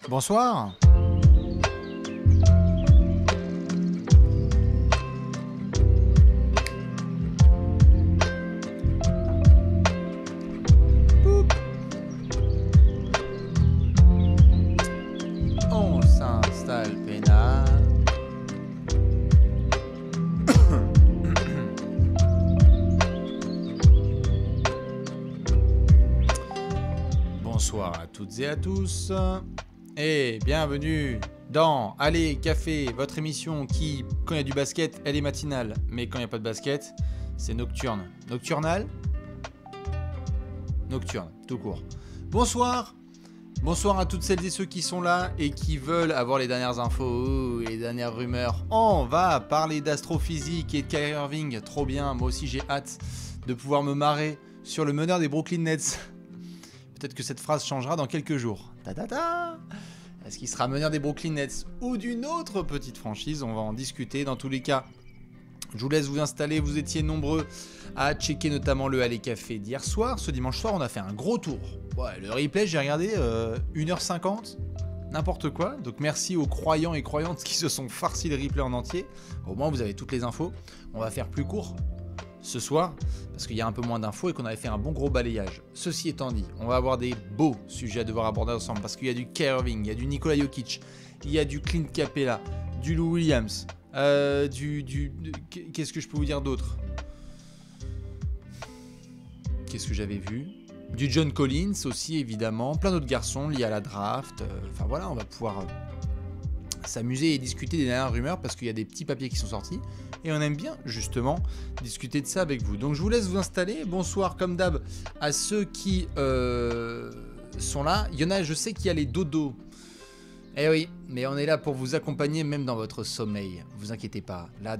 Bonsoir. Boop. On s'installe peinard. Bonsoir à toutes et à tous. Et bienvenue dans Allez Café, votre émission qui, quand il y a du basket, elle est matinale. Mais quand il n'y a pas de basket, c'est nocturne. Nocturnal ? Nocturne, tout court. Bonsoir. Bonsoir à toutes celles et ceux qui sont là et qui veulent avoir les dernières infos et les dernières rumeurs. On va parler d'astrophysique et de Kyrie Irving. Trop bien, moi aussi j'ai hâte de pouvoir me marrer sur le meneur des Brooklyn Nets. Peut-être que cette phrase changera dans quelques jours. Ta-ta-ta ! Est-ce qu'il sera meneur des Brooklyn Nets ou d'une autre petite franchise? On va en discuter. Dans tous les cas, je vous laisse vous installer. Vous étiez nombreux à checker notamment le Allez Café d'hier soir. Ce dimanche soir, on a fait un gros tour. Ouais, le replay, j'ai regardé 1h50. N'importe quoi. Donc merci aux croyants et croyantes qui se sont farcis le replay en entier. Au moins, vous avez toutes les infos. On va faire plus court ce soir, parce qu'il y a un peu moins d'infos et qu'on avait fait un bon gros balayage. Ceci étant dit, on va avoir des beaux sujets à devoir aborder ensemble, parce qu'il y a du Kyrie Irving, il y a du Nikola Jokic, il y a du Clint Capela, du Lou Williams, qu'est-ce que je peux vous dire d'autre? Qu'est-ce que j'avais vu? Du John Collins aussi, évidemment, plein d'autres garçons liés à la draft. Enfin voilà, on va pouvoir s'amuser et discuter des dernières rumeurs, parce qu'il y a des petits papiers qui sont sortis. Et on aime bien, justement, discuter de ça avec vous. Donc je vous laisse vous installer. Bonsoir, comme d'hab, à ceux qui sont là. Il y en a, je sais qu'il y a les dodos. Eh oui, mais on est là pour vous accompagner, même dans votre sommeil. Vous inquiétez pas. Là,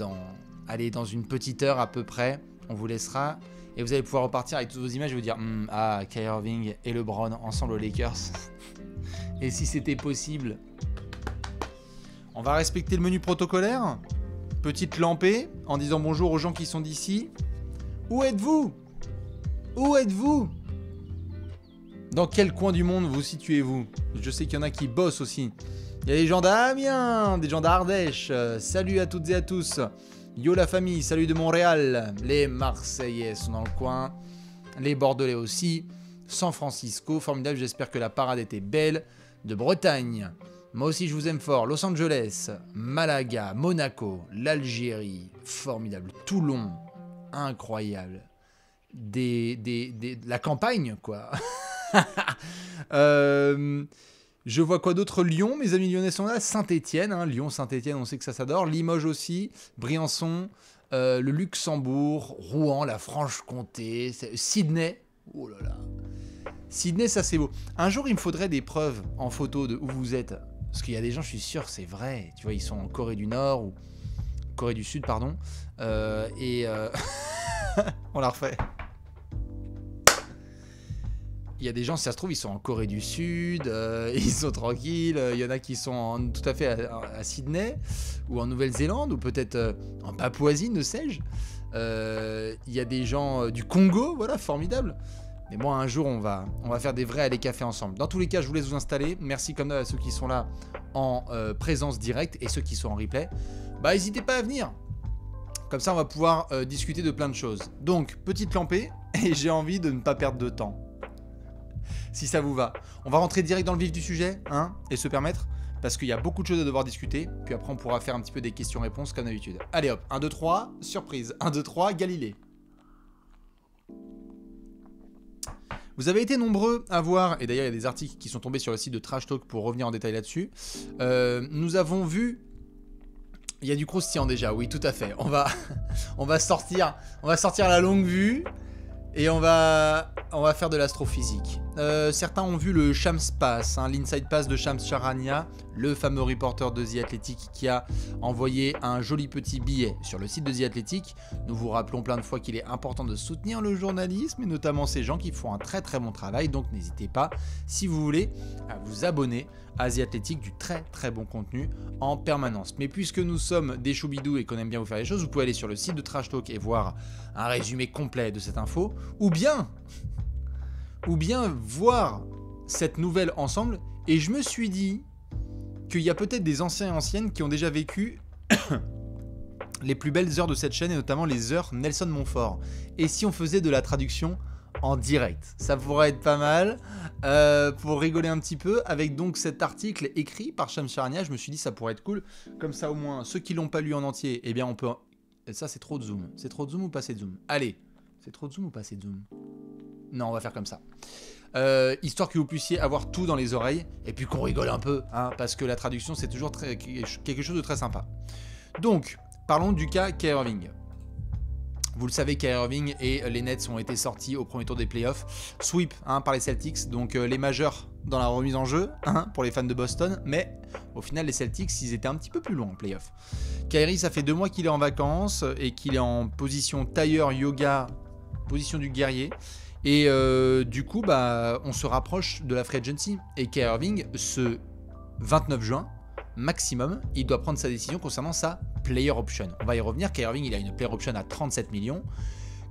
allez, dans une petite heure à peu près, on vous laissera. Et vous allez pouvoir repartir avec toutes vos images et vous dire Kyrie Irving et LeBron ensemble aux Lakers. Et si c'était possible. On va respecter le menu protocolaire. Petite lampée en disant bonjour aux gens qui sont d'ici. Où êtes-vous? Où êtes-vous? Dans quel coin du monde vous situez-vous? Je sais qu'il y en a qui bossent aussi. Il y a des gens d'Amiens, des gens d'Ardèche. Salut à toutes et à tous. Yo la famille, salut de Montréal. Les Marseillais sont dans le coin. Les Bordelais aussi. San Francisco, formidable, j'espère que la parade était belle. De Bretagne. Moi aussi, je vous aime fort. Los Angeles, Malaga, Monaco, l'Algérie, formidable. Toulon, incroyable. La campagne, quoi. Je vois quoi d'autre? Lyon, mes amis lyonnais sont là. Saint-Étienne, Lyon, Saint-Étienne, on sait que ça s'adore. Limoges aussi, Briançon, le Luxembourg, Rouen, la Franche-Comté, Sydney. Oh là là. Sydney, ça c'est beau. Un jour, il me faudrait des preuves en photo de où vous êtes. Parce qu'il y a des gens, je suis sûr, c'est vrai. Tu vois, ils sont en Corée du Nord ou Corée du Sud, pardon. On la refait. Il y a des gens, si ça se trouve, ils sont en Corée du Sud, ils sont tranquilles. Il y en a qui sont tout à fait à Sydney ou en Nouvelle-Zélande ou peut-être en Papouasie, ne sais-je. Il y a des gens du Congo, voilà, formidable. Mais moi, un jour, on va faire des vrais Allez Café ensemble. Dans tous les cas, je vous laisse vous installer. Merci comme d'hab à ceux qui sont là en présence directe et ceux qui sont en replay. N'hésitez pas à venir. Comme ça, on va pouvoir discuter de plein de choses. Donc, petite lampée, et j'ai envie de ne pas perdre de temps. Si ça vous va. On va rentrer direct dans le vif du sujet, et se permettre, parce qu'il y a beaucoup de choses à devoir discuter. Puis après, on pourra faire un petit peu des questions-réponses comme d'habitude. Allez hop, 1, 2, 3, surprise. 1, 2, 3, Galilée. Vous avez été nombreux à voir, et d'ailleurs il y a des articles qui sont tombés sur le site de Trash Talk pour revenir en détail là-dessus. Nous avons vu, il y a du croustillant déjà, oui tout à fait. On va sortir la longue vue et on va faire de l'astrophysique. Certains ont vu le Shams Pass, l'inside pass de Shams Charania, le fameux reporter de The Athletic qui a envoyé un joli petit billet sur le site de The Athletic. Nous vous rappelons plein de fois qu'il est important de soutenir le journalisme et notamment ces gens qui font un très très bon travail. Donc n'hésitez pas, si vous voulez, à vous abonner à The Athletic, du très très bon contenu en permanence. Mais puisque nous sommes des choubidous et qu'on aime bien vous faire les choses, vous pouvez aller sur le site de Trash Talk et voir un résumé complet de cette info, ou bien voir cette nouvelle ensemble. Et je me suis dit, qu'il y a peut-être des anciens et anciennes qui ont déjà vécu les plus belles heures de cette chaîne, et notamment les heures Nelson Montfort. Et si on faisait de la traduction en direct, ça pourrait être pas mal, pour rigoler un petit peu, avec donc cet article écrit par Shams Charania. Je me suis dit ça pourrait être cool, comme ça au moins ceux qui l'ont pas lu en entier, eh bien on peut... Ça c'est trop de zoom, c'est trop de zoom ou pas c'est de zoom? Allez, c'est trop de zoom ou pas c'est de zoom? Non, on va faire comme ça. Histoire que vous puissiez avoir tout dans les oreilles, et puis qu'on rigole un peu, hein, parce que la traduction c'est toujours quelque chose de très sympa. Donc, parlons du cas Kyrie Irving. Vous le savez, Kyrie Irving et les Nets ont été sortis au premier tour des playoffs. Sweep par les Celtics, donc les majeurs dans la remise en jeu pour les fans de Boston. Mais au final, les Celtics, ils étaient un petit peu plus loin en playoffs. Kyrie, ça fait 2 mois qu'il est en vacances et qu'il est en position tailleur yoga, position du guerrier. Et du coup, on se rapproche de la free agency. Et Kyrie Irving, ce 29 juin, maximum, il doit prendre sa décision concernant sa player option. On va y revenir. Kyrie Irving, il a une player option à 37 millions.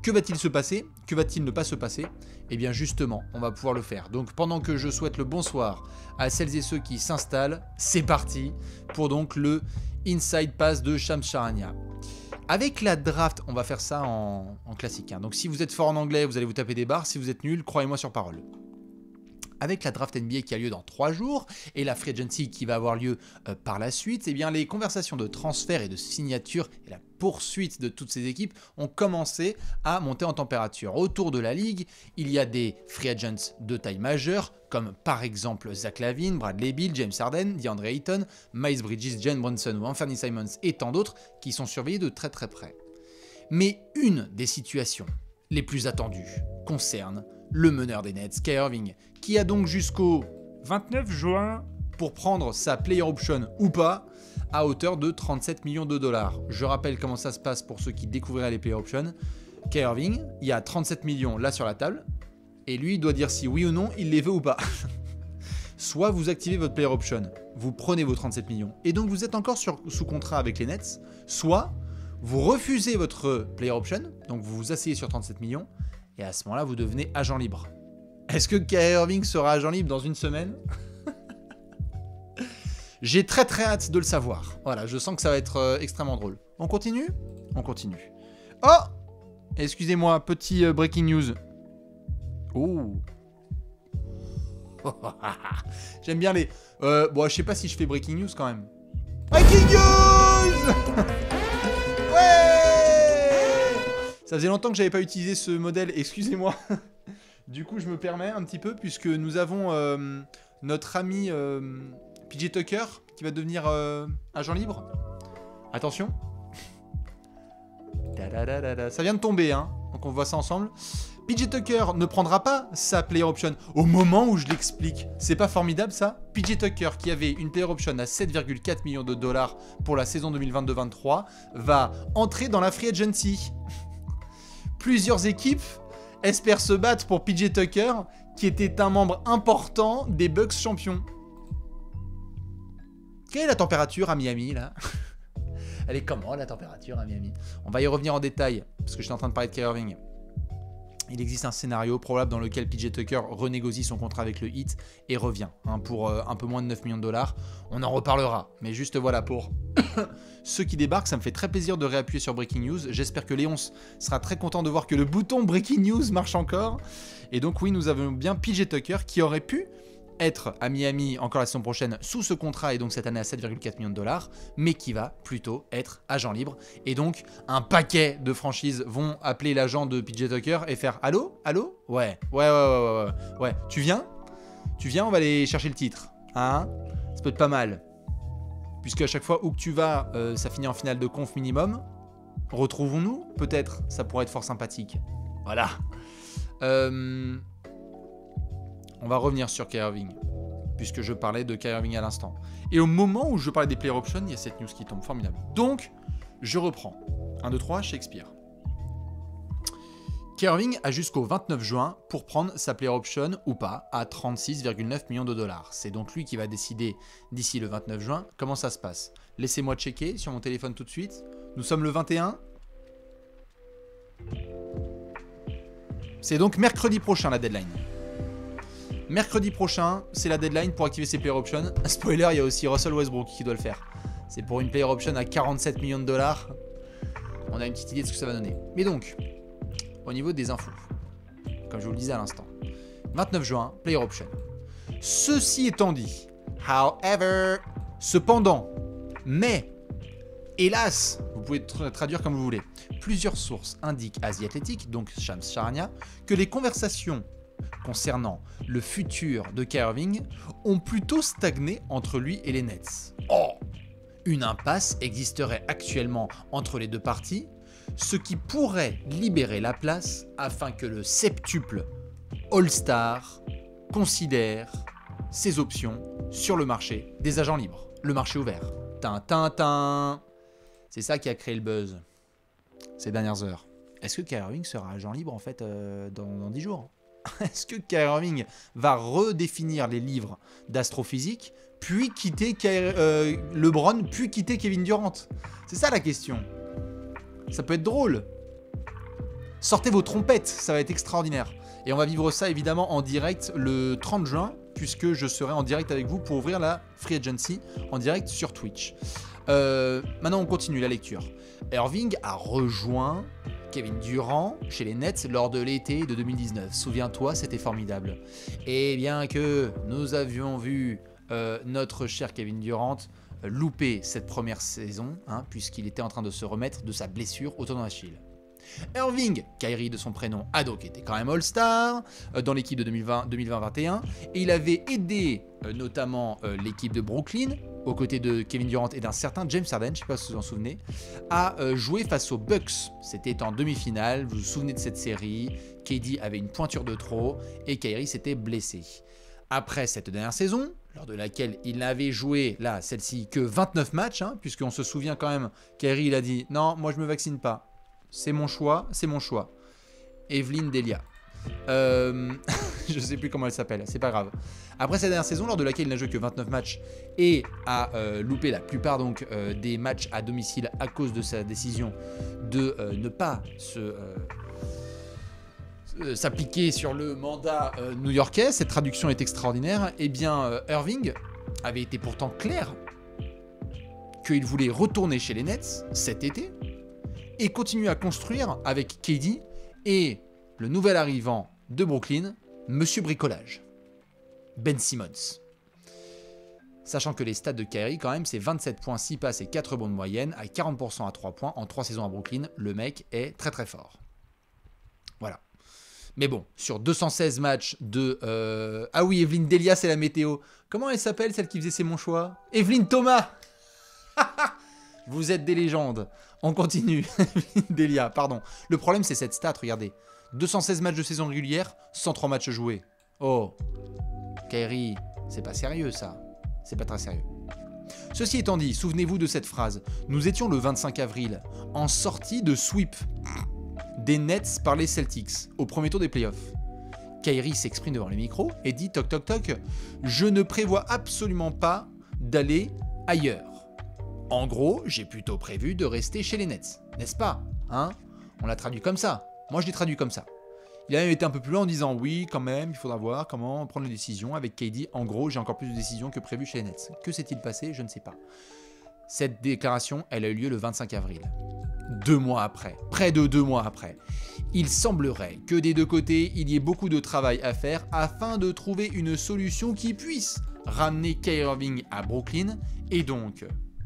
Que va-t-il se passer? Que va-t-il ne pas se passer? Eh bien justement, on va pouvoir le faire. Donc pendant que je souhaite le bonsoir à celles et ceux qui s'installent, c'est parti pour donc le Inside Pass de Shams Charania. Avec la draft, on va faire ça en classique. Donc si vous êtes fort en anglais, vous allez vous taper des barres. Si vous êtes nul, croyez-moi sur parole. Avec la draft NBA qui a lieu dans 3 jours et la free agency qui va avoir lieu par la suite, eh bien les conversations de transfert et de signature et la poursuite de toutes ces équipes ont commencé à monter en température. Autour de la ligue, il y a des free agents de taille majeure, comme par exemple Zach LaVine, Bradley Beal, James Harden, DeAndre Ayton, Miles Bridges, Jalen Brunson ou Anthony Simons et tant d'autres qui sont surveillés de très très près. Mais une des situations les plus attendues concerne le meneur des Nets, Kyrie Irving, qui a donc jusqu'au 29 juin pour prendre sa player option ou pas, à hauteur de 37 millions de dollars. Je rappelle comment ça se passe pour ceux qui découvriraient les player options. Kyrie Irving, il y a 37 millions là sur la table, et lui il doit dire si oui ou non il les veut ou pas. Soit vous activez votre player option, vous prenez vos 37 millions, et donc vous êtes encore sous contrat avec les Nets, soit vous refusez votre player option, donc vous vous asseyez sur 37 millions, et à ce moment-là, vous devenez agent libre. Est-ce que Kyrie Irving sera agent libre dans une semaine? J'ai très très hâte de le savoir. Voilà, je sens que ça va être extrêmement drôle. On continue? On continue. Oh! Excusez-moi, petit breaking news. Oh! J'aime bien les... Bon, je sais pas si je fais breaking news quand même. Breaking news! Ça faisait longtemps que j'avais pas utilisé ce modèle, excusez-moi. Du coup, je me permets un petit peu, puisque nous avons notre ami PJ Tucker qui va devenir agent libre. Attention. Ça vient de tomber, hein. Donc on voit ça ensemble. PJ Tucker ne prendra pas sa player option au moment où je l'explique. C'est pas formidable ça? PJ Tucker, qui avait une player option à 7,4 millions de dollars pour la saison 2022-23, va entrer dans la free agency. Plusieurs équipes espèrent se battre pour PJ Tucker, qui était un membre important des Bucks champions. Quelle est la température à Miami, là? Elle est comment, la température à Miami? On va y revenir en détail, parce que j'étais en train de parler de Kyrie Irving. Il existe un scénario probable dans lequel PJ Tucker renégocie son contrat avec le Heat et revient pour un peu moins de 9 millions de dollars. On en reparlera, mais juste voilà pour ceux qui débarquent, ça me fait très plaisir de réappuyer sur Breaking News. J'espère que Léonce sera très content de voir que le bouton Breaking News marche encore. Et donc oui, nous avons bien PJ Tucker qui aurait pu être à Miami encore la saison prochaine sous ce contrat et donc cette année à 7,4 millions de dollars, mais qui va plutôt être agent libre. Et donc un paquet de franchises vont appeler l'agent de PJ Tucker et faire allô, allô, ouais, tu viens, on va aller chercher le titre, hein, ça peut être pas mal, puisque à chaque fois où que tu vas, ça finit en finale de conf minimum. Retrouvons-nous, peut-être, ça pourrait être fort sympathique. Voilà. On va revenir sur Kyrie Irving, puisque je parlais de Kyrie Irving à l'instant. Et au moment où je parlais des player options, il y a cette news qui tombe formidable. Donc, je reprends. 1, 2, 3, Shakespeare. Kyrie Irving a jusqu'au 29 juin pour prendre sa player option ou pas à 36,9 millions de dollars. C'est donc lui qui va décider d'ici le 29 juin comment ça se passe. Laissez-moi checker sur mon téléphone tout de suite. Nous sommes le 21. C'est donc mercredi prochain la deadline. Mercredi prochain, c'est la deadline pour activer ses player options. Spoiler, il y a aussi Russell Westbrook qui doit le faire. C'est pour une player option à 47 millions de dollars. On a une petite idée de ce que ça va donner. Mais donc, au niveau des infos, comme je vous le disais à l'instant, 29 juin, player option. Ceci étant dit, however, cependant, mais, hélas, vous pouvez traduire comme vous voulez, plusieurs sources indiquent à The Athletic, donc Shams Charania, que les conversations concernant le futur de Kyrie Irving ont plutôt stagné entre lui et les Nets. Oh, une impasse existerait actuellement entre les deux parties, ce qui pourrait libérer la place afin que le septuple All-Star considère ses options sur le marché des agents libres, le marché ouvert. Tintintin. C'est ça qui a créé le buzz ces dernières heures. Est-ce que Kyrie Irving sera agent libre en fait dans 10 jours? Est-ce que Kyrie Irving va redéfinir les livres d'astrophysique, puis quitter LeBron, puis quitter Kevin Durant? C'est ça la question. Ça peut être drôle. Sortez vos trompettes, ça va être extraordinaire. Et on va vivre ça évidemment en direct le 30 juin, puisque je serai en direct avec vous pour ouvrir la Free Agency en direct sur Twitch. Maintenant on continue la lecture. Irving a rejoint Kevin Durant chez les Nets lors de l'été de 2019. Souviens-toi, c'était formidable. Et bien que nous avions vu notre cher Kevin Durant louper cette première saison, puisqu'il était en train de se remettre de sa blessure au tendon d'Achille. Irving, Kyrie de son prénom, a donc été quand même All-Star dans l'équipe de 2020-21 et il avait aidé notamment l'équipe de Brooklyn aux côtés de Kevin Durant et d'un certain James Harden, je ne sais pas si vous vous en souvenez, à jouer face aux Bucks. C'était en demi-finale, vous vous souvenez de cette série, KD avait une pointure de trop et Kyrie s'était blessé. Après cette dernière saison, lors de laquelle il n'avait joué, là, celle-ci, que 29 matchs, puisqu'on se souvient quand même, Kyrie il a dit « Non, moi je me vaccine pas. C'est mon choix, c'est mon choix. » Evelyne Delia. Je sais plus comment elle s'appelle, c'est pas grave. Après cette dernière saison, lors de laquelle il n'a joué que 29 matchs et a loupé la plupart donc, des matchs à domicile à cause de sa décision de ne pas s'appliquer sur le mandat new-yorkais, cette traduction est extraordinaire, eh bien Irving avait été pourtant clair qu'il voulait retourner chez les Nets cet été et continuer à construire avec KD et le nouvel arrivant de Brooklyn, Monsieur Bricolage, Ben Simmons. Sachant que les stats de Kyrie, quand même, c'est 27 points, 6 passes et 4 rebonds de moyenne, à 40% à 3 points en 3 saisons à Brooklyn. Le mec est très très fort. Voilà. Mais bon, sur 216 matchs de... Ah oui, Evelyne Delia, c'est la météo. Comment elle s'appelle, celle qui faisait C'est mon choix? Evelyne Thomas. Vous êtes des légendes. On continue. Evelyne Delia, pardon. Le problème, c'est cette stat, regardez. 216 matchs de saison régulière, 103 matchs joués. Oh, Kyrie, c'est pas sérieux ça. C'est pas très sérieux. Ceci étant dit, souvenez-vous de cette phrase. Nous étions le 25 avril, en sortie de sweep des Nets par les Celtics, au premier tour des playoffs. Kyrie s'exprime devant les micros et dit toc toc toc, je ne prévois absolument pas d'aller ailleurs. En gros, j'ai plutôt prévu de rester chez les Nets, n'est-ce pas, On l'a traduit comme ça. Moi, je l'ai traduit comme ça. Il a même été un peu plus loin en disant oui, quand même, il faudra voir comment prendre les décisions. Avec KD, en gros, j'ai encore plus de décisions que prévu chez les Nets. Que s'est-il passé? Je ne sais pas. Cette déclaration, elle a eu lieu le 25 avril. 2 mois après, près de 2 mois après. Il semblerait que des deux côtés, il y ait beaucoup de travail à faire afin de trouver une solution qui puisse ramener Kyrie Irving à Brooklyn et donc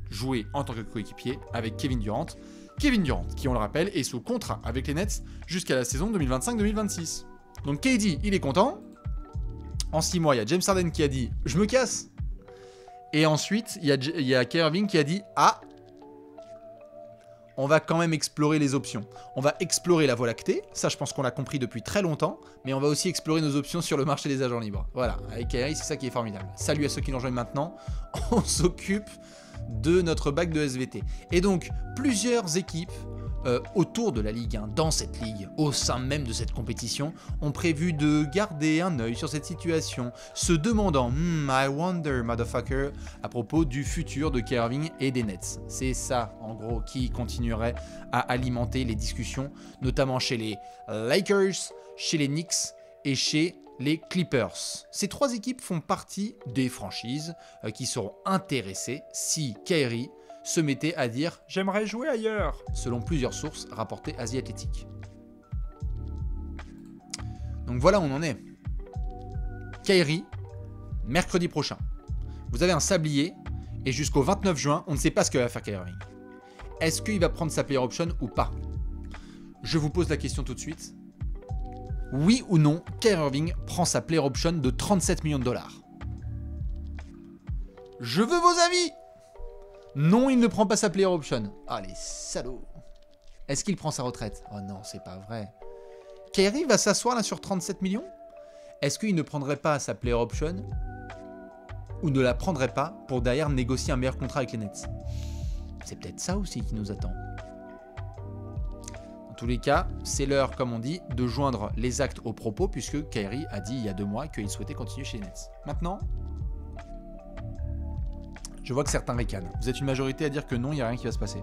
jouer en tant que coéquipier avec Kevin Durant. Kevin Durant, qui on le rappelle, est sous contrat avec les Nets jusqu'à la saison 2025-2026. Donc KD, il est content. En 6 mois, il y a James Harden qui a dit « Je me casse ». Et ensuite, il y a Kyrie Irving qui a dit « Ah, on va quand même explorer les options. On va explorer la Voie lactée. » Ça, je pense qu'on l'a compris depuis très longtemps. Mais on va aussi explorer nos options sur le marché des agents libres. Voilà, avec Kyrie, c'est ça qui est formidable. Salut à ceux qui nous rejoignent maintenant. On s'occupe de notre bac de SVT. Et donc, plusieurs équipes autour de la Ligue 1, dans cette ligue, au sein même de cette compétition, ont prévu de garder un œil sur cette situation, se demandant I wonder, motherfucker, à propos du futur de Kyrie Irving et des Nets. C'est ça, en gros, qui continuerait à alimenter les discussions, notamment chez les Lakers, chez les Knicks et chez les Clippers. Ces 3 équipes font partie des franchises qui seront intéressées si Kyrie se mettait à dire « J'aimerais jouer ailleurs », selon plusieurs sources rapportées Asie Athletic. Donc voilà où on en est. Kyrie, mercredi prochain. Vous avez un sablier et jusqu'au 29 juin, on ne sait pas ce que va faire Kyrie Irving. Est-ce qu'il va prendre sa player option ou pas? Je vous pose la question tout de suite. Oui ou non, Kyrie Irving prend sa player option de 37 millions de dollars? Je veux vos avis. Non, il ne prend pas sa player option. Ah, les salauds. Est-ce qu'il prend sa retraite? Oh non, c'est pas vrai. Kyrie va s'asseoir là sur 37 millions? Est-ce qu'il ne prendrait pas sa player option ou ne la prendrait pas pour derrière négocier un meilleur contrat avec les Nets? C'est peut-être ça aussi qui nous attend. Dans tous les cas, c'est l'heure, comme on dit, de joindre les actes aux propos puisque Kyrie a dit il y a 2 mois qu'il souhaitait continuer chez les Nets. Maintenant, je vois que certains ricanent. Vous êtes une majorité à dire que non, il n'y a rien qui va se passer.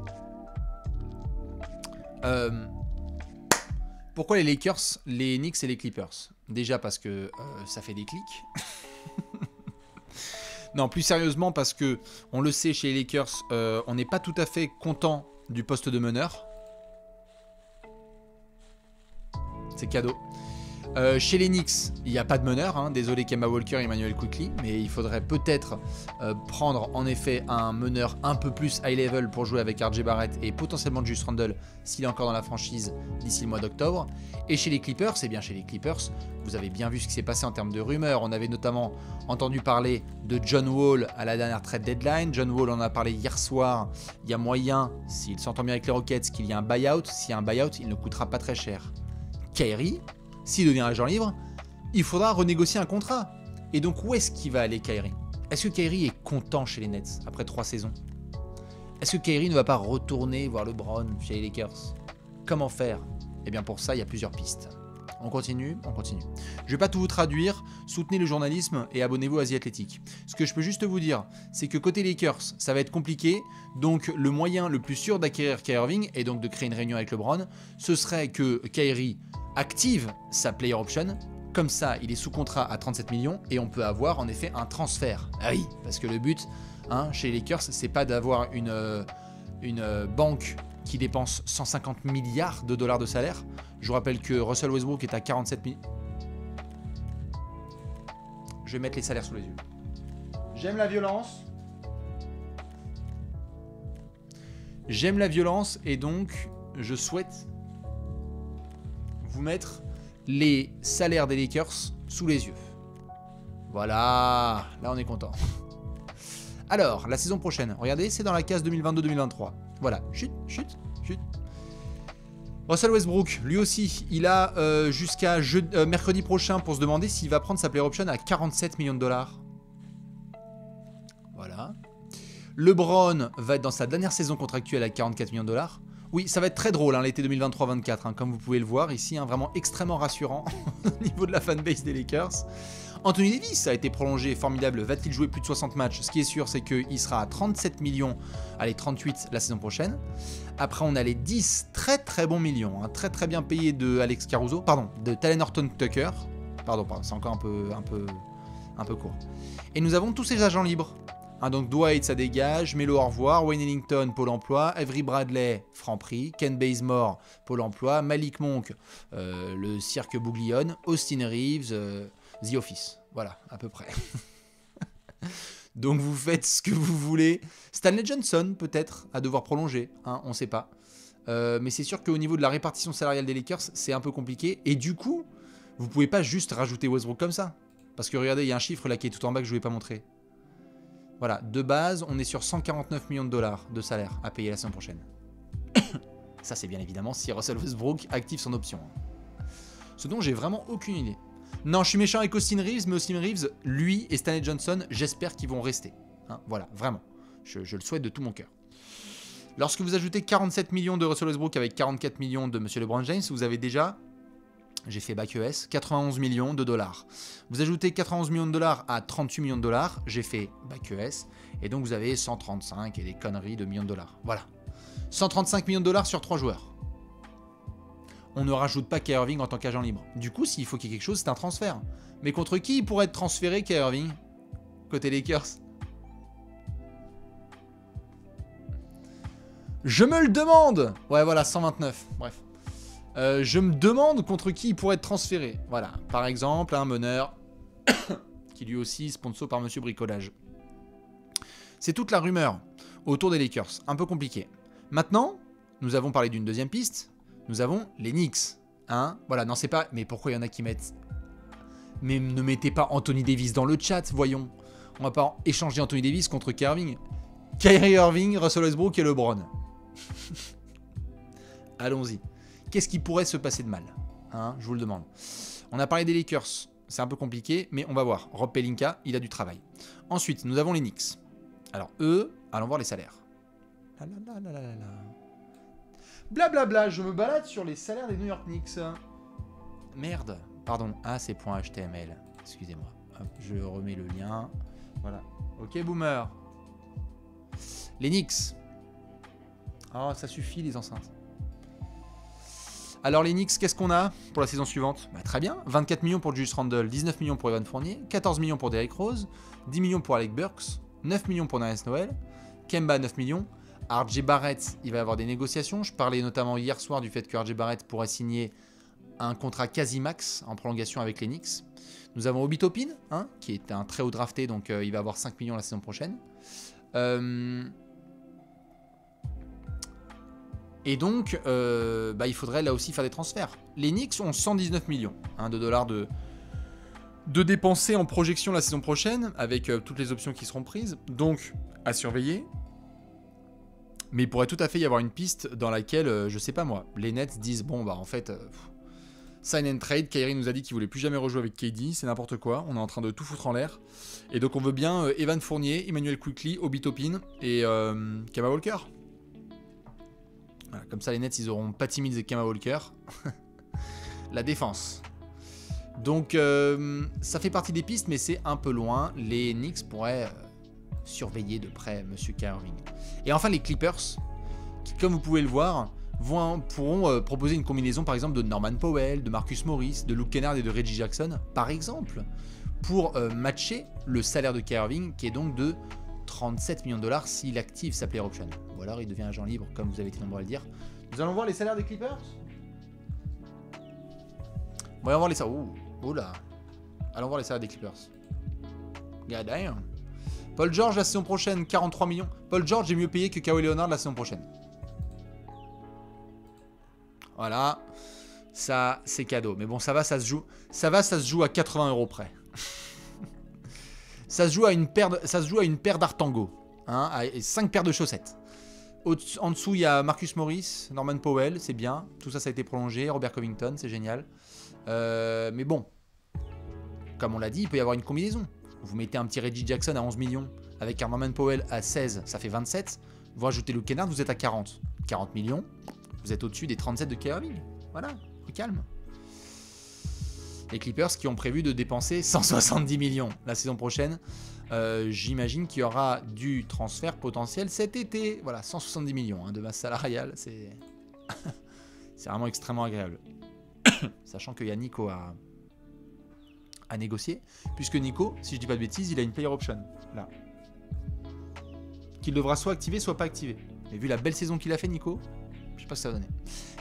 Pourquoi les Lakers, les Knicks et les Clippers? Déjà parce que ça fait des clics. Non, plus sérieusement parce que, on le sait, chez les Lakers, on n'est pas tout à fait content du poste de meneur. C'est cadeau. Chez les Knicks, il n'y a pas de meneur, hein. Désolé Kemba Walker et Emmanuel Quickley, mais il faudrait peut-être prendre en effet un meneur un peu plus high level pour jouer avec RJ Barrett et potentiellement Julius Randle s'il est encore dans la franchise d'ici le mois d'octobre. Et chez les Clippers, eh bien chez les Clippers, vous avez bien vu ce qui s'est passé en termes de rumeurs. On avait notamment entendu parler de John Wall à la dernière trade deadline. John Wall, on en a parlé hier soir. Il y a moyen, s'il s'entend bien avec les Rockets, qu'il y ait un buyout. S'il y a un buyout, il ne coûtera pas très cher. Kyrie, s'il devient agent libre, il faudra renégocier un contrat. Et donc, où est-ce qu'il va aller, Kyrie? Est-ce que Kyrie est content chez les Nets après 3 saisons? Est-ce que Kyrie ne va pas retourner voir LeBron chez les Lakers? Comment faire? Eh bien, pour ça, il y a plusieurs pistes. On continue, on continue. Je ne vais pas tout vous traduire. Soutenez le journalisme et abonnez-vous à Asie Athletic. Ce que je peux juste vous dire, c'est que côté Lakers, ça va être compliqué. Donc, le moyen le plus sûr d'acquérir Kyrie Irving et donc de créer une réunion avec LeBron, ce serait que Kyrie active sa player option, comme ça il est sous contrat à 37 millions et on peut avoir en effet un transfert. Ah oui, parce que le but chez les Lakers, c'est pas d'avoir une banque qui dépense 150 milliards de dollars de salaire. Je vous rappelle que Russell Westbrook est à 47 millions. Je vais mettre les salaires sous les yeux. J'aime la violence. J'aime la violence et donc je souhaite vous mettre les salaires des Lakers sous les yeux. Voilà, là on est content. Alors, la saison prochaine, regardez, c'est dans la case 2022-2023. Voilà, chut, chut, chut. Russell Westbrook, lui aussi, il a jusqu'à mercredi prochain pour se demander s'il va prendre sa player option à 47 millions de dollars. Voilà. LeBron va être dans sa dernière saison contractuelle à 44 millions de dollars. Oui, ça va être très drôle l'été 2023-24, comme vous pouvez le voir ici, vraiment extrêmement rassurant au niveau de la fanbase des Lakers. Anthony Davis a été prolongé, formidable, va-t-il jouer plus de 60 matchs? Ce qui est sûr, c'est qu'il sera à 37 millions, allez 38 la saison prochaine. Après, on a les 10 très très bons millions, très très bien payés de Alex Caruso, pardon, de Talen Horton-Tucker. Pardon, c'est encore un peu court. Et nous avons tous ces agents libres. Donc Dwight, ça dégage, Melo, au revoir, Wayne Ellington, Pôle emploi, Avery Bradley, Franprix, Ken Bazemore, Pôle emploi, Malik Monk, le cirque Bouglione, Austin Reeves, The Office. Voilà, à peu près. Donc vous faites ce que vous voulez. Stanley Johnson, peut-être, à devoir prolonger, on ne sait pas. Mais c'est sûr qu'au niveau de la répartition salariale des Lakers, c'est un peu compliqué. Et du coup, vous ne pouvez pas juste rajouter Westbrook comme ça. Parce que regardez, il y a un chiffre là qui est tout en bas que je ne vais pas montrer. Voilà, de base, on est sur 149 millions de dollars de salaire à payer la semaine prochaine. Ça, c'est bien évidemment si Russell Westbrook active son option. Ce dont j'ai vraiment aucune idée. Non, je suis méchant avec Austin Reeves, mais Austin Reeves, lui et Stanley Johnson, j'espère qu'ils vont rester. Voilà, vraiment. Je le souhaite de tout mon cœur. Lorsque vous ajoutez 47 millions de Russell Westbrook avec 44 millions de Monsieur LeBron James, vous avez déjà... J'ai fait bac ES, 91 millions de dollars. Vous ajoutez 91 millions de dollars à 38 millions de dollars, j'ai fait bac ES, et donc vous avez 135 et des conneries de millions de dollars. Voilà. 135 millions de dollars sur 3 joueurs. on ne rajoute pas Kyrie Irving en tant qu'agent libre. Du coup, s'il faut qu'il y ait quelque chose, c'est un transfert. Mais contre qui il pourrait être transféré, Kyrie Irving? Côté Lakers. Je me le demande. Ouais, voilà, 129. Bref. Je me demande contre qui il pourrait être transféré. Voilà. Par exemple, un meneur qui lui aussi sponsor par Monsieur Bricolage. C'est toute la rumeur autour des Lakers. Un peu compliqué. Maintenant, nous avons parlé d'une deuxième piste. Nous avons les Knicks. Hein, voilà, non, c'est pas... Mais pourquoi il y en a qui mettent... Mais ne mettez pas Anthony Davis dans le chat, voyons. On va pas échanger Anthony Davis contre Kyrie Irving. Kyrie Irving, Russell Westbrook et LeBron. Allons-y. Qu'est-ce qui pourrait se passer de mal, hein, je vous le demande. On a parlé des Lakers. C'est un peu compliqué, mais on va voir. Rob Pelinka, il a du travail. Ensuite, nous avons les Knicks. Alors, eux, allons voir les salaires. Blablabla, je me balade sur les salaires des New York Knicks. Merde. Pardon. Ah, c'est .html. Excusez-moi. Hop, je remets le lien. Voilà. Ok, boomer. Les Knicks. Oh, ça suffit, les enceintes. Alors, les Knicks, qu'est-ce qu'on a pour la saison suivante? Bah, très bien. 24 millions pour Julius Randle, 19 millions pour Evan Fournier, 14 millions pour Derrick Rose, 10 millions pour Alec Burks, 9 millions pour Nerlens Noel, Kemba 9 millions, RJ Barrett, il va y avoir des négociations. Je parlais notamment hier soir du fait que RJ Barrett pourrait signer un contrat quasi max en prolongation avec les Knicks. Nous avons Obi Toppin, hein, qui est un très haut drafté, donc il va avoir 5 millions la saison prochaine. Et donc, il faudrait là aussi faire des transferts. Les Knicks ont 119 millions de dollars de dépensés en projection la saison prochaine, avec toutes les options qui seront prises. Donc, à surveiller. Mais il pourrait tout à fait y avoir une piste dans laquelle, je sais pas moi, les Nets disent, bon, bah en fait, sign and trade, Kyrie nous a dit qu'il voulait plus jamais rejouer avec KD, c'est n'importe quoi, on est en train de tout foutre en l'air. Et donc on veut bien Evan Fournier, Emmanuel Quickley, Obi Toppin et Kemba Walker. Voilà, comme ça les Nets ils auront Patty Mills et Kemba Walker. La défense. Donc ça fait partie des pistes mais c'est un peu loin. Les Knicks pourraient surveiller de près Monsieur Kyrie Irving. Et enfin les Clippers, qui comme vous pouvez le voir, pourront proposer une combinaison par exemple de Norman Powell, de Marcus Morris, de Luke Kennard et de Reggie Jackson, par exemple, pour matcher le salaire de Kyrie Irving qui est donc de 37 millions de dollars s'il active sa player option. Ou alors il devient agent libre comme vous avez été nombreux à le dire. Nous allons voir les salaires des Clippers. Voyons voir les salaires. Oh là. Allons voir les salaires des Clippers. God damn. Paul George la saison prochaine, 43 millions. Paul George est mieux payé que Kawhi Leonard la saison prochaine. Voilà. Ça, c'est cadeau. Mais bon, ça va, ça se joue. Ça va, ça se joue à 80 € près. Ça se joue à une paire d'Artango. Hein, à 5 paires de chaussettes. En dessous, il y a Marcus Morris, Norman Powell, c'est bien. Tout ça, ça a été prolongé. Robert Covington, c'est génial. Mais bon, comme on l'a dit, il peut y avoir une combinaison. Vous mettez un petit Reggie Jackson à 11 millions avec un Norman Powell à 16, ça fait 27. Vous rajoutez Luke Kennard, vous êtes à 40. 40 millions, vous êtes au-dessus des 37 de Kyrie Irving. Voilà, au calme. Les Clippers qui ont prévu de dépenser 170 millions la saison prochaine. J'imagine qu'il y aura du transfert potentiel cet été. Voilà, 170 millions de masse salariale, c'est c'est vraiment extrêmement agréable. Sachant qu'il y a Nico à négocier, puisque Nico, si je dis pas de bêtises, il a une player option, là. Qu'il devra soit activer, soit pas activer. Mais vu la belle saison qu'il a fait, Nico, je sais pas ce que ça va donner.